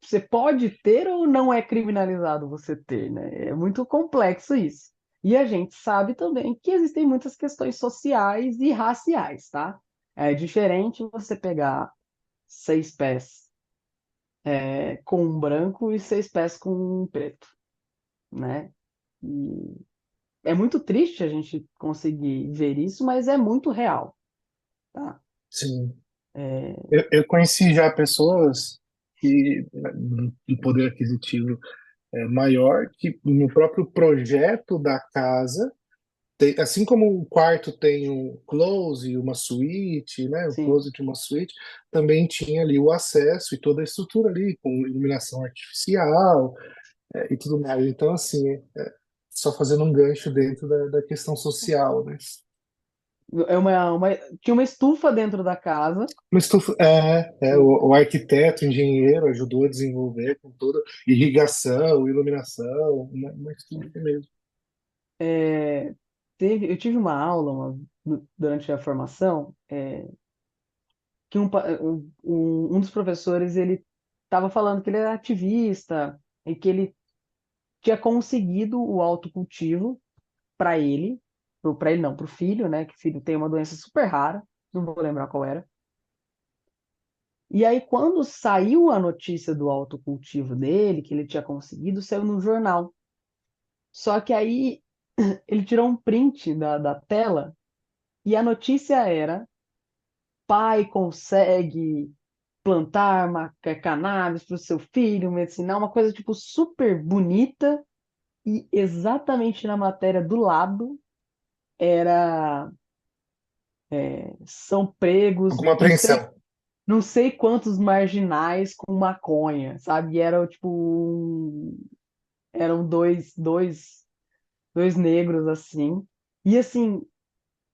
S2: você pode ter ou não é criminalizado você ter, né? É muito complexo isso. E a gente sabe também que existem muitas questões sociais e raciais, tá? É diferente você pegar 6 pés com um branco e 6 pés com um preto, né? E é muito triste a gente conseguir ver isso, mas é muito real, tá?
S1: Sim.
S2: É,
S1: Eu conheci já pessoas que de poder aquisitivo maior, que no próprio projeto da casa, assim como o quarto tem um closet, uma suíte, né, o
S2: sim.
S1: closet e uma suíte, também tinha ali o acesso e toda a estrutura ali, com iluminação artificial e tudo mais. Então, assim, só fazendo um gancho dentro da questão social, né?
S2: Tinha uma estufa dentro da casa.
S1: Mas o arquiteto, o engenheiro ajudou a desenvolver com toda irrigação, iluminação, uma estufa mesmo.
S2: É, eu tive uma aula durante a formação, que um dos professores ele estava falando que ele era ativista e que ele tinha conseguido o autocultivo para ele, para ele não, para o filho, né? Que o filho tem uma doença super rara, não vou lembrar qual era. E aí, quando saiu a notícia do autocultivo dele, que ele tinha conseguido, saiu no jornal. Só que aí ele tirou um print da tela e a notícia era: pai consegue plantar cannabis para o seu filho, medicinal, uma coisa tipo super bonita, e exatamente na matéria do lado era são pregos
S1: Alguma
S2: não sei,
S1: apreensão.
S2: não sei quantos marginais com maconha, sabe? E era tipo eram dois negros assim. E assim,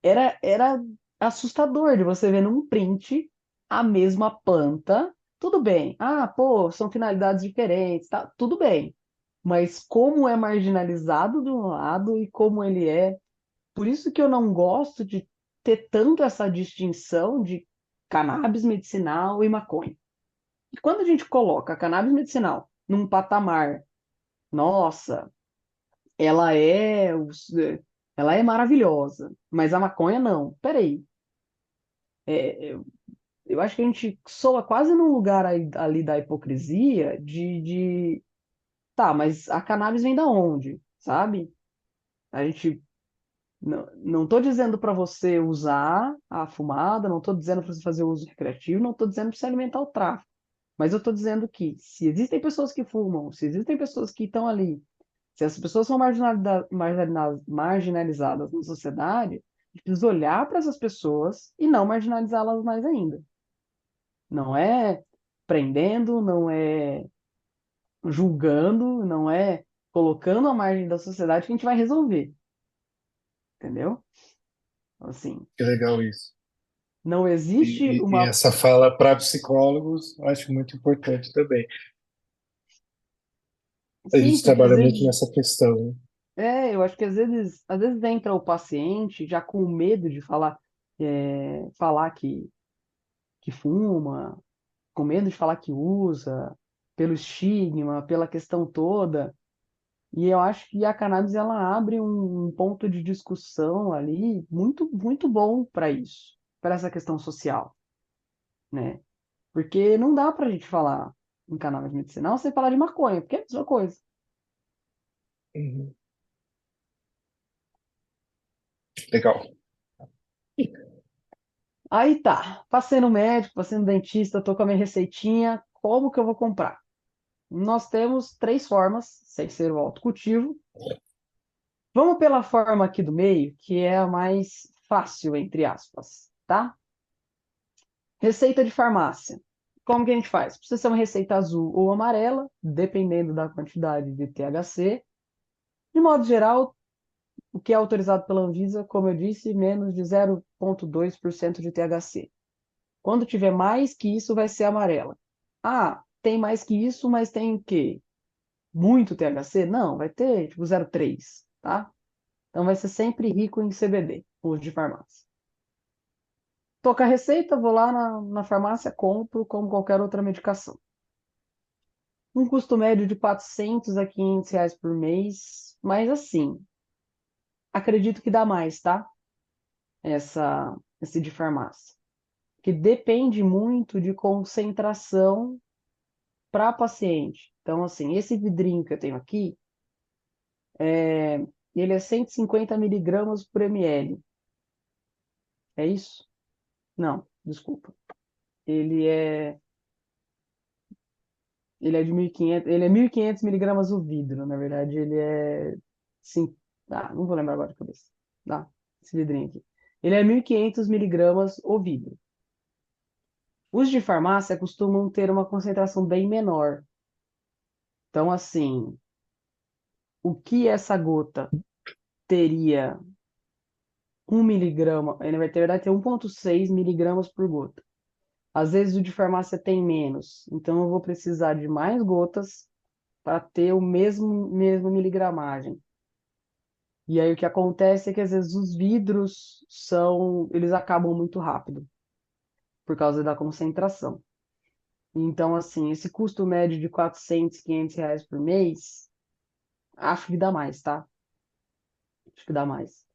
S2: era assustador de você ver num print a mesma planta. Tudo bem. Ah, pô, são finalidades diferentes, tá? Tudo bem. Mas como é marginalizado de um lado e como ele é. Por isso que eu não gosto de ter tanto essa distinção de cannabis medicinal e maconha. E quando a gente coloca a cannabis medicinal num patamar, nossa, ela é, ela é maravilhosa, mas a maconha não. Peraí, eu acho que a gente soa quase num lugar ali da hipocrisia tá, mas a cannabis vem da onde, sabe? A gente não tô dizendo para você usar a fumada, não tô dizendo para você fazer uso recreativo, não tô dizendo para você alimentar o tráfico, mas eu tô dizendo que se existem pessoas que fumam, se existem pessoas que estão ali, se as pessoas são marginalizadas na sociedade, a gente precisa olhar para essas pessoas e não marginalizá-las mais ainda. Não é prendendo, não é julgando, não é colocando à margem da sociedade que a gente vai resolver. entendeu? Assim,
S1: Que legal isso.
S2: não existe
S1: E
S2: uma.
S1: essa fala para psicólogos, eu acho muito importante também. A
S2: Sim,
S1: gente
S2: porque às
S1: trabalha muito
S2: vezes,
S1: nessa questão, né?
S2: eu acho que às vezes entra o paciente já com medo de falar, falar que fuma, com medo de falar que usa, pelo estigma, pela questão toda. E eu acho que a cannabis ela abre um ponto de discussão ali muito, muito bom para isso, para essa questão social, né? Porque não dá pra gente falar em cannabis medicinal sem falar de maconha, porque é a mesma coisa.
S1: Uhum. Legal.
S2: Aí tá, passei no médico, passei no dentista, tô com a minha receitinha, como que eu vou comprar? Nós temos três formas, sem ser o autocultivo. Vamos pela forma aqui do meio, que é a mais fácil, entre aspas, tá? Receita de farmácia. Como que a gente faz? Precisa ser uma receita azul ou amarela, dependendo da quantidade de THC. De modo geral, o que é autorizado pela Anvisa, como eu disse, menos de 0,2% de THC. Quando tiver mais que isso, vai ser amarela. Ah, tem mais que isso, mas tem o quê? Muito THC? Não, vai ter tipo 0,3, tá? Então vai ser sempre rico em CBD, uso de farmácia. Tô com a receita, vou lá na farmácia, compro como qualquer outra medicação. Um custo médio de 400 a 500 reais por mês, mas assim, acredito que dá mais, tá? Esse de farmácia. Que depende muito de concentração para paciente. Então, assim, esse vidrinho que eu tenho aqui, ele é 150 miligramas por ml. É isso? Não, desculpa. Ele é, ele é de 1.500, ele é 1.500 miligramas o vidro. Na verdade, ele é, sim, não vou lembrar agora de cabeça. Tá? Esse vidrinho aqui. Ele é 1.500 miligramas o vidro. Os de farmácia costumam ter uma concentração bem menor. Então, assim, o que essa gota teria 1 miligrama, ele vai ter, vai ter 1,6 miligramas por gota. Às vezes o de farmácia tem menos, então eu vou precisar de mais gotas para ter o mesmo miligramagem. E aí o que acontece é que às vezes os vidros eles acabam muito rápido por causa da concentração. Então, assim, esse custo médio de 400, 500 reais por mês, acho que dá mais, tá? Acho que dá mais.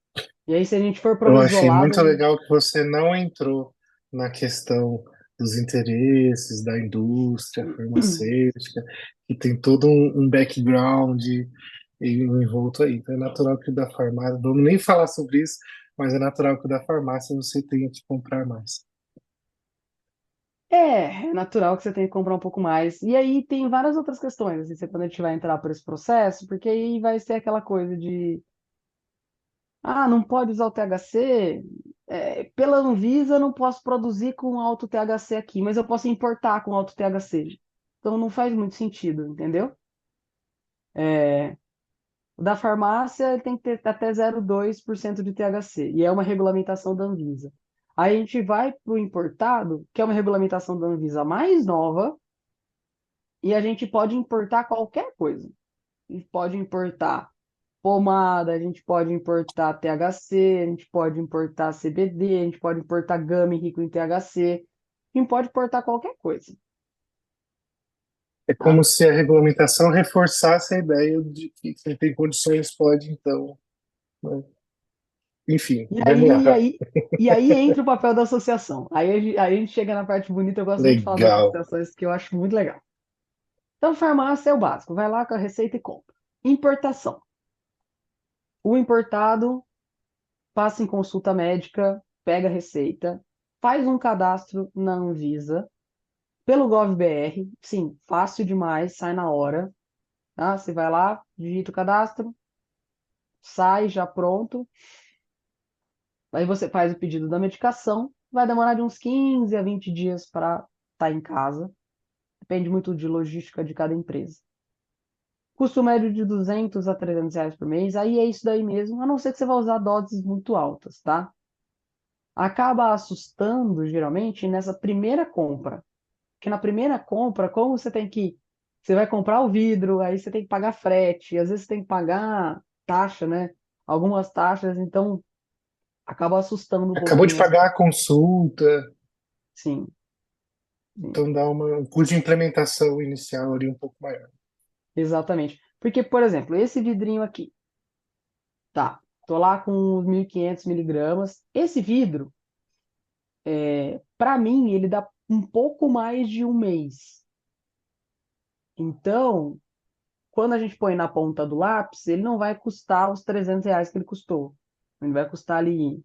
S2: E aí, se a gente for para o
S1: Eu achei
S2: isolado,
S1: muito legal que você não entrou na questão dos interesses da indústria farmacêutica, que tem todo um background envolto aí. Então é natural que o da farmácia, vamos nem falar sobre isso, mas é natural que o da farmácia você tenha que comprar mais.
S2: é natural que você tenha que comprar um pouco mais. E aí tem várias outras questões, assim, quando a gente vai entrar por esse processo, porque aí vai ser aquela coisa de, não pode usar o THC, pela Anvisa eu não posso produzir com alto THC aqui, mas eu posso importar com alto THC. Então não faz muito sentido, entendeu? O da farmácia ele tem que ter até 0,2% de THC, e é uma regulamentação da Anvisa. Aí a gente vai para o importado, que é uma regulamentação da Anvisa mais nova, e a gente pode importar qualquer coisa. A gente pode importar pomada, a gente pode importar THC, a gente pode importar CBD, a gente pode importar gummy rico em THC, a gente pode importar qualquer coisa,
S1: É como
S2: tá?
S1: se a regulamentação reforçasse a ideia de que quem tem condições pode, então, né? Enfim,
S2: E
S1: vamos
S2: aí, e
S1: lá.
S2: aí, e aí entra o papel da associação. Aí a gente chega na parte bonita, eu gosto muito de falar das
S1: Legal.
S2: associações, que eu acho muito legal. Então, farmácia é o básico, vai lá com a receita e compra. Importação. O importado passa em consulta médica, pega a receita, faz um cadastro na Anvisa, pelo GovBR, sim, fácil demais, sai na hora, tá? Você vai lá, digita o cadastro, sai já pronto, aí você faz o pedido da medicação, vai demorar de uns 15 a 20 dias para estar em casa, depende muito de logística de cada empresa. custo médio de 200 a 300 reais por mês, aí é isso daí mesmo, a não ser que você vá usar doses muito altas, tá? Acaba assustando, geralmente, nessa primeira compra. Porque na primeira compra, como você vai comprar o vidro, aí você tem que pagar frete, às vezes você tem que pagar taxa, né? Algumas taxas, então acaba assustando um
S1: Acabou de
S2: pouquinho essa.
S1: pagar a consulta,
S2: Sim, sim,
S1: então dá um custo de implementação inicial ali um pouco maior.
S2: exatamente. Porque, por exemplo, esse vidrinho aqui, tá? Tô lá com uns 1.500 miligramas. Esse vidro, para mim, ele dá um pouco mais de um mês. Então, quando a gente põe na ponta do lápis, ele não vai custar os 300 reais que ele custou. Ele vai custar ali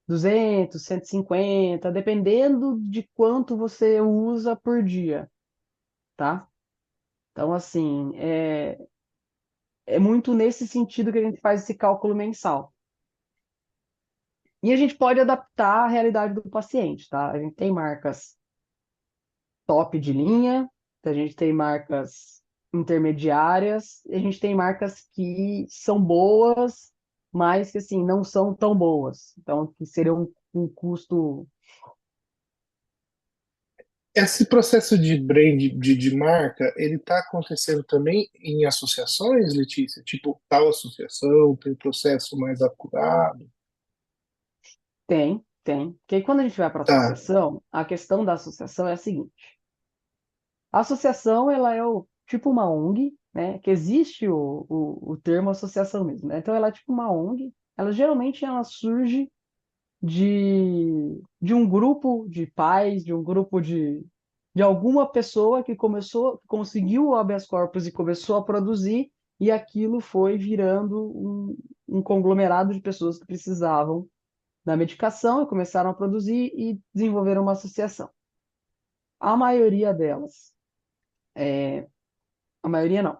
S2: 200, 150, dependendo de quanto você usa por dia, tá? Então, assim, é muito nesse sentido que a gente faz esse cálculo mensal. E a gente pode adaptar a realidade do paciente, tá? A gente tem marcas top de linha, a gente tem marcas intermediárias, e a gente tem marcas que são boas, mas que assim não são tão boas. Então, que seria um custo.
S1: Esse processo de brand, de marca, ele está acontecendo também em associações, Letícia? Tipo, tal associação tem um processo mais acurado?
S2: Tem. Porque aí, quando a gente vai para a
S1: Tá,
S2: associação, a questão da associação é a seguinte: a associação ela é tipo uma ONG, né? Que existe o termo associação mesmo, né? Então, ela é tipo uma ONG. Ela geralmente ela surge de um grupo de pais, de um grupo de alguma pessoa que conseguiu o habeas corpus e começou a produzir, e aquilo foi virando um conglomerado de pessoas que precisavam da medicação e começaram a produzir e desenvolveram uma associação. A maioria delas, a maioria não,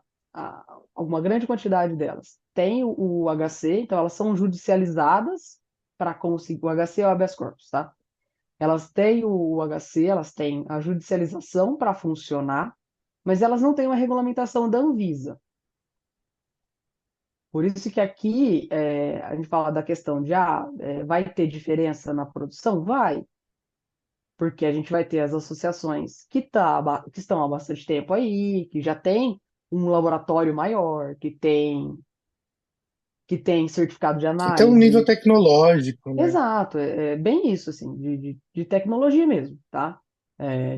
S2: uma grande quantidade delas tem o HC, então elas são judicializadas para conseguir. O HC é o habeas corpus, tá? Elas têm o HC, elas têm a judicialização para funcionar, mas elas não têm uma regulamentação da Anvisa. Por isso que aqui a gente fala da questão de vai ter diferença na produção? Vai, porque a gente vai ter as associações que estão há bastante tempo aí, que já tem um laboratório maior, que tem certificado de
S1: até um nível
S2: análise.
S1: tecnológico, né?
S2: Exato, é bem isso, assim, de tecnologia mesmo, tá?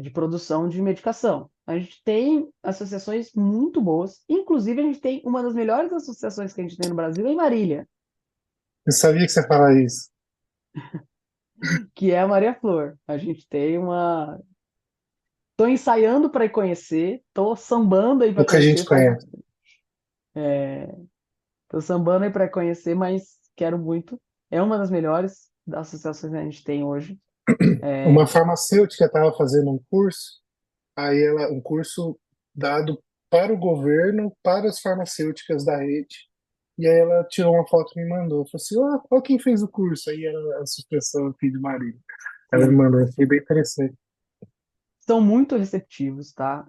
S2: De produção de medicação. A gente tem associações muito boas, inclusive a gente tem uma das melhores associações que a gente tem no Brasil é em Marília,
S1: Eu sabia que você ia falar isso.
S2: que é a Maria Flor. A gente tem uma. Tô ensaiando para ir conhecer, tô sambando aí para
S1: Pouca gente
S2: conhecer,
S1: conhece.
S2: tô sambando aí para conhecer, mas quero muito. É uma das melhores associações que a gente tem hoje.
S1: Uma
S2: É,
S1: farmacêutica estava fazendo um curso, aí um curso dado para o governo, para as farmacêuticas da rede. E aí ela tirou uma foto e me mandou. Falou assim, ó, quem fez o curso? Aí era a suspensão aqui de Marília. Ela me
S2: sim.
S1: mandou, achei bem interessante.
S2: São muito receptivos, tá?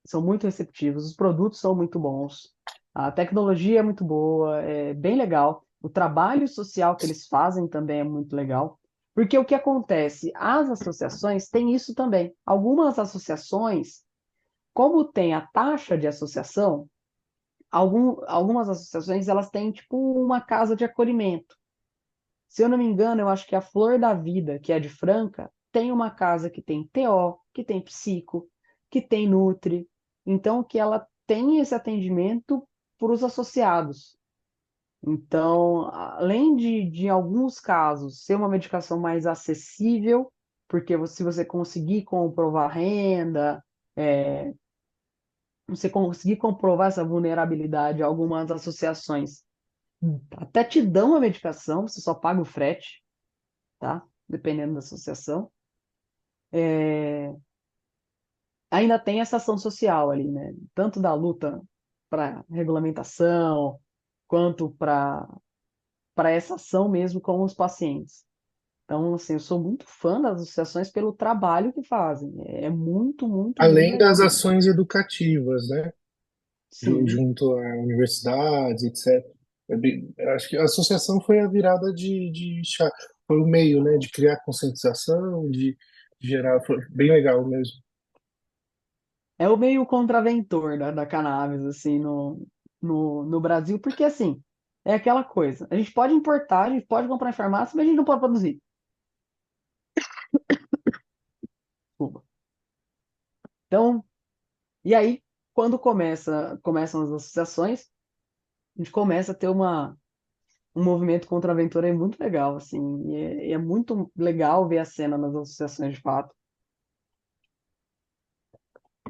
S2: São muito receptivos, os produtos são muito bons, a tecnologia é muito boa, é bem legal. O trabalho social que eles fazem também é muito legal. Porque o que acontece? As associações têm isso também. Algumas associações, como tem a taxa de associação, algumas associações elas têm tipo uma casa de acolhimento. Se eu não me engano, eu acho que a Flor da Vida, que é de Franca, tem uma casa que tem TO, que tem psico, que tem Nutri. Então, que ela tem esse atendimento para os associados. Então, além de, em alguns casos, ser uma medicação mais acessível, porque se você conseguir comprovar renda, é, você conseguir comprovar essa vulnerabilidade, algumas associações até te dão a medicação, você só paga o frete, tá? Dependendo da associação. Ainda tem essa ação social ali, né? Tanto da luta para regulamentação, quanto para essa ação mesmo com os pacientes. Então, assim, eu sou muito fã das associações pelo trabalho que fazem. É muito, muito, muito
S1: Além das
S2: legal mesmo.
S1: ações educativas, né?
S2: Sim.
S1: junto a universidades, etc. Eu acho que a associação foi a virada foi o meio, né, de criar conscientização, de gerar, foi bem legal mesmo.
S2: É o meio contraventor da cannabis, assim, no Brasil, porque, assim, é aquela coisa. A gente pode importar, a gente pode comprar em farmácia, mas a gente não pode produzir. Desculpa. Então, e aí, quando começam as associações, a gente começa a ter um movimento contraventor aí muito legal, assim, e é muito legal ver a cena nas associações de fato.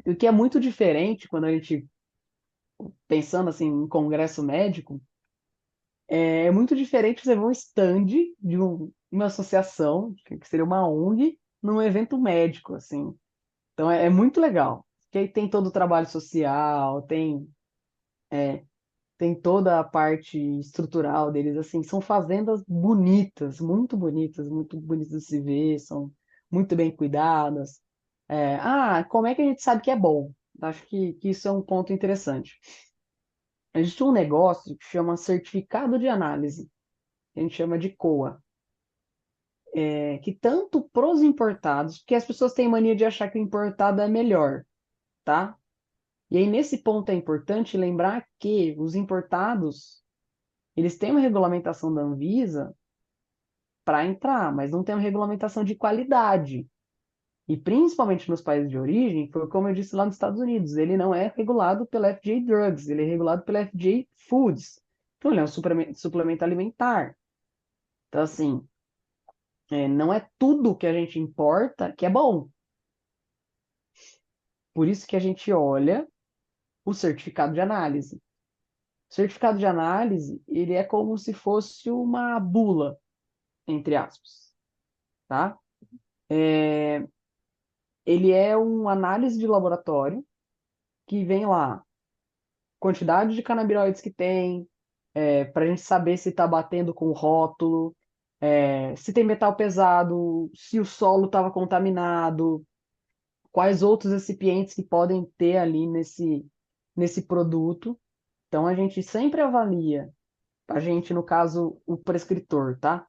S2: E o que é muito diferente quando a gente, pensando assim, em congresso médico, é muito diferente você ver um stand de uma associação, que seria uma ONG, num evento médico, assim. Então é muito legal. Porque aí tem todo o trabalho social, tem toda a parte estrutural deles, assim, são fazendas bonitas, muito bonitas de se ver, são muito bem cuidadas. Como é que a gente sabe que é bom? Acho que isso é um ponto interessante. Existe um negócio que chama certificado de análise, que a gente chama de COA, que tanto pros importados, porque as pessoas têm mania de achar que o importado é melhor, tá? E aí, nesse ponto é importante lembrar que os importados, eles têm uma regulamentação da Anvisa para entrar, mas não tem uma regulamentação de qualidade. E principalmente nos países de origem, foi como eu disse lá nos Estados Unidos, ele não é regulado pela FDA Drugs, ele é regulado pela FDA Foods. Então, ele é um suplemento alimentar. Então, assim, não é tudo que a gente importa que é bom. Por isso que a gente olha o certificado de análise. O certificado de análise, ele é como se fosse uma bula, entre aspas, tá? Ele é uma análise de laboratório que vem lá quantidade de canabinoides que tem, para a gente saber se está batendo com o rótulo, se tem metal pesado, se o solo estava contaminado, quais outros recipientes que podem ter ali nesse produto. Então a gente sempre avalia, a gente, no caso, o prescritor, tá?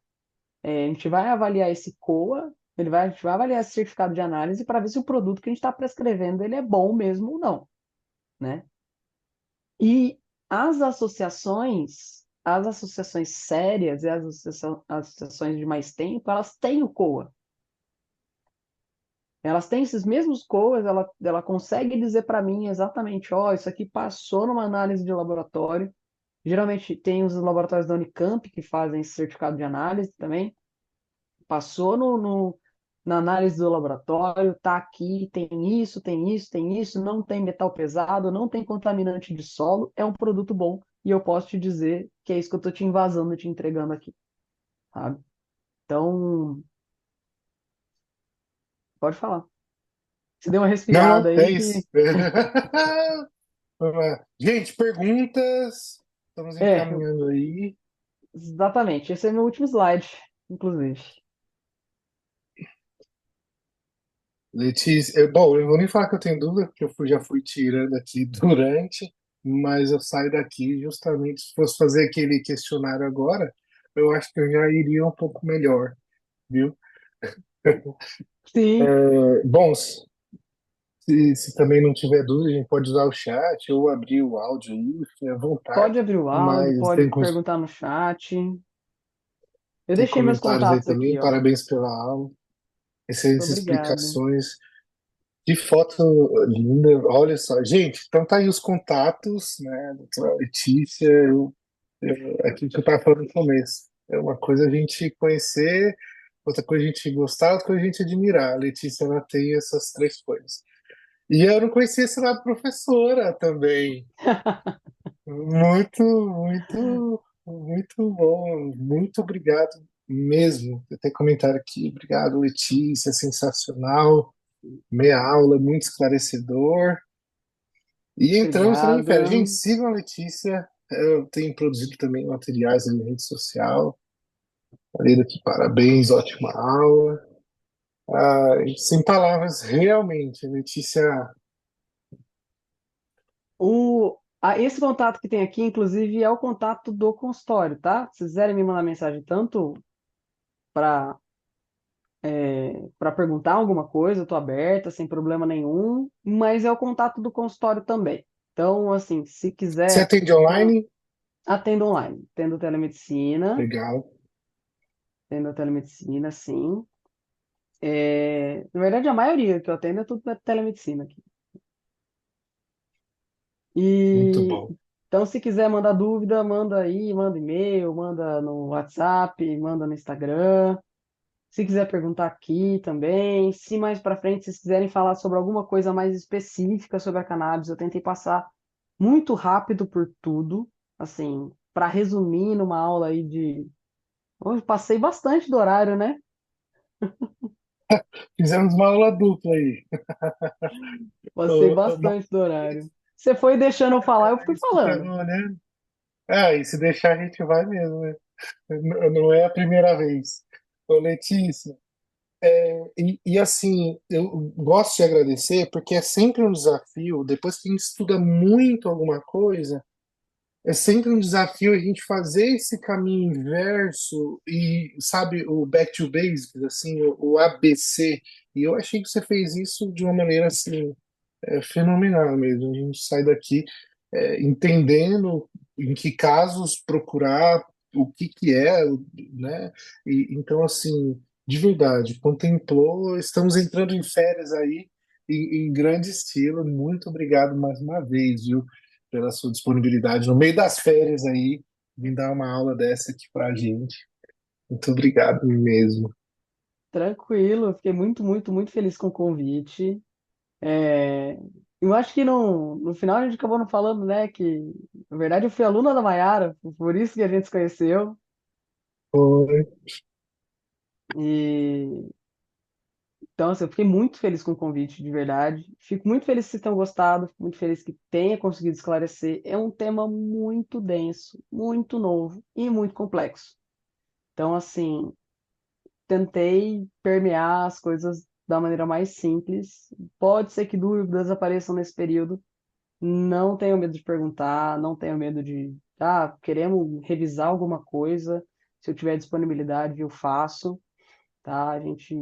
S2: A gente vai avaliar esse COA, a gente vai avaliar esse certificado de análise para ver se o produto que a gente está prescrevendo ele é bom mesmo ou não, né? E as associações sérias e as associações de mais tempo, elas têm o COA. Elas têm esses mesmos COAs, ela consegue dizer para mim exatamente, ó, isso aqui passou numa análise de laboratório. Geralmente tem os laboratórios da Unicamp que fazem esse certificado de análise também. Passou na análise do laboratório, tá aqui, tem isso, tem isso, tem isso, não tem metal pesado, não tem contaminante de solo, é um produto bom e eu posso te dizer que é isso que eu tô te invasando, te entregando aqui, sabe? Então, pode falar. Você deu uma
S1: Não,
S2: respirada
S1: não, é
S2: aí
S1: isso.
S2: que
S1: Vamos lá. Gente, perguntas. Estamos
S2: é,
S1: encaminhando aí.
S2: exatamente. Esse é meu último slide, inclusive.
S1: Letícia, bom, eu vou nem falar que eu tenho dúvida, porque já fui tirando aqui durante, mas eu saio daqui justamente, se fosse fazer aquele questionário agora, eu acho que eu já iria um pouco melhor, viu?
S2: Sim,
S1: Bom, se também não tiver dúvida, a gente pode usar o chat ou abrir o áudio aí, fique à vontade,
S2: pode abrir o áudio,
S1: mas
S2: pode perguntar no chat. Eu
S1: tem
S2: deixei meus
S1: comentários aí
S2: contatos
S1: também,
S2: aqui, ó.
S1: parabéns pela aula, excelentes
S2: Obrigado.
S1: explicações. Que foto linda, olha só. Gente, então tá aí os contatos, né, doutora Letícia, aquilo que eu estava falando no começo. É uma coisa a gente conhecer, outra coisa a gente gostar, outra coisa a gente admirar. A Letícia, ela tem essas três coisas. E eu não conhecia esse lado professora também. Muito, muito, muito bom. Muito obrigado mesmo. Tem comentário aqui. Obrigado, Letícia, sensacional. Meia aula, muito esclarecedor. E entramos também em férias.
S2: Obrigada.
S1: Gente, sigam a Letícia. Eu tenho produzido também materiais em rede social. Falei aqui, parabéns, ótima aula. Sem palavras, realmente, Letícia.
S2: Esse contato que tem aqui, inclusive, é o contato do consultório, tá? Se quiserem me mandar mensagem tanto para para perguntar alguma coisa, eu tô aberta, sem problema nenhum, mas é o contato do consultório também. Então, assim, se
S1: Você
S2: quiser,
S1: atende
S2: man-
S1: online?
S2: atendo online,
S1: Legal.
S2: tendo telemedicina, sim. Na verdade, a maioria que eu atendo é tudo telemedicina aqui.
S1: Muito
S2: E
S1: bom.
S2: então, se quiser mandar dúvida, manda aí, manda e-mail, manda no WhatsApp, manda no Instagram. Se quiser perguntar aqui também, se mais para frente vocês quiserem falar sobre alguma coisa mais específica sobre a cannabis, eu tentei passar muito rápido por tudo, assim, para resumir numa aula aí de. Hoje passei bastante do horário, né?
S1: Fizemos uma aula dupla aí.
S2: Passei
S1: Ô,
S2: bastante do horário. Você foi deixando eu falar, eu
S1: é
S2: fui
S1: isso que tá
S2: falando.
S1: olhando. E se deixar a gente vai mesmo, né? Não é a primeira vez. Ô, Letícia, e assim, eu gosto de agradecer porque é sempre um desafio, depois que a gente estuda muito alguma coisa, é sempre um desafio a gente fazer esse caminho inverso e, sabe, o back to basics, assim, o ABC. E eu achei que você fez isso de uma maneira, assim, fenomenal mesmo. A gente sai daqui entendendo em que casos procurar, o que que é, né? E, então, assim, de verdade, contemplou, estamos entrando em férias aí em grande estilo. Muito obrigado mais uma vez, viu, pela sua disponibilidade no meio das férias aí, vir dar uma aula dessa aqui pra gente. Muito obrigado mesmo.
S2: Tranquilo, eu fiquei muito, muito, muito feliz com o convite. É, eu acho que no final a gente acabou não falando, né, que na verdade eu fui aluna da Maiara, por isso que a gente se conheceu.
S1: Oi,
S2: E então, assim, eu fiquei muito feliz com o convite, de verdade. Fico muito feliz que vocês tenham gostado, fico muito feliz que tenha conseguido esclarecer. É um tema muito denso, muito novo e muito complexo. Então, assim, tentei permear as coisas da maneira mais simples. Pode ser que dúvidas apareçam nesse período. Não tenho medo de perguntar, não tenho medo de, queremos revisar alguma coisa. Se eu tiver disponibilidade, eu faço, tá? A gente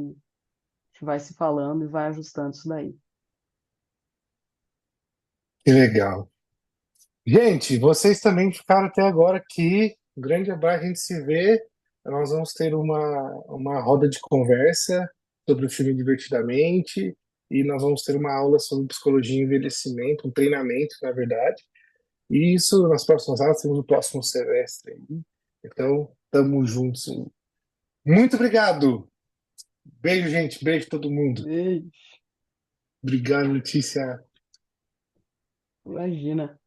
S2: vai se falando e vai ajustando isso daí.
S1: que legal. Gente, vocês também ficaram até agora aqui. Um grande abraço, a gente se vê. Nós vamos ter uma roda de conversa sobre o filme Divertidamente e nós vamos ter uma aula sobre psicologia e envelhecimento, um treinamento, na verdade. E isso nas próximas aulas, temos o próximo semestre aí. Então, estamos juntos. Muito obrigado. Beijo, gente. Beijo todo mundo.
S2: Ei,
S1: Obrigado, Letícia.
S2: imagina.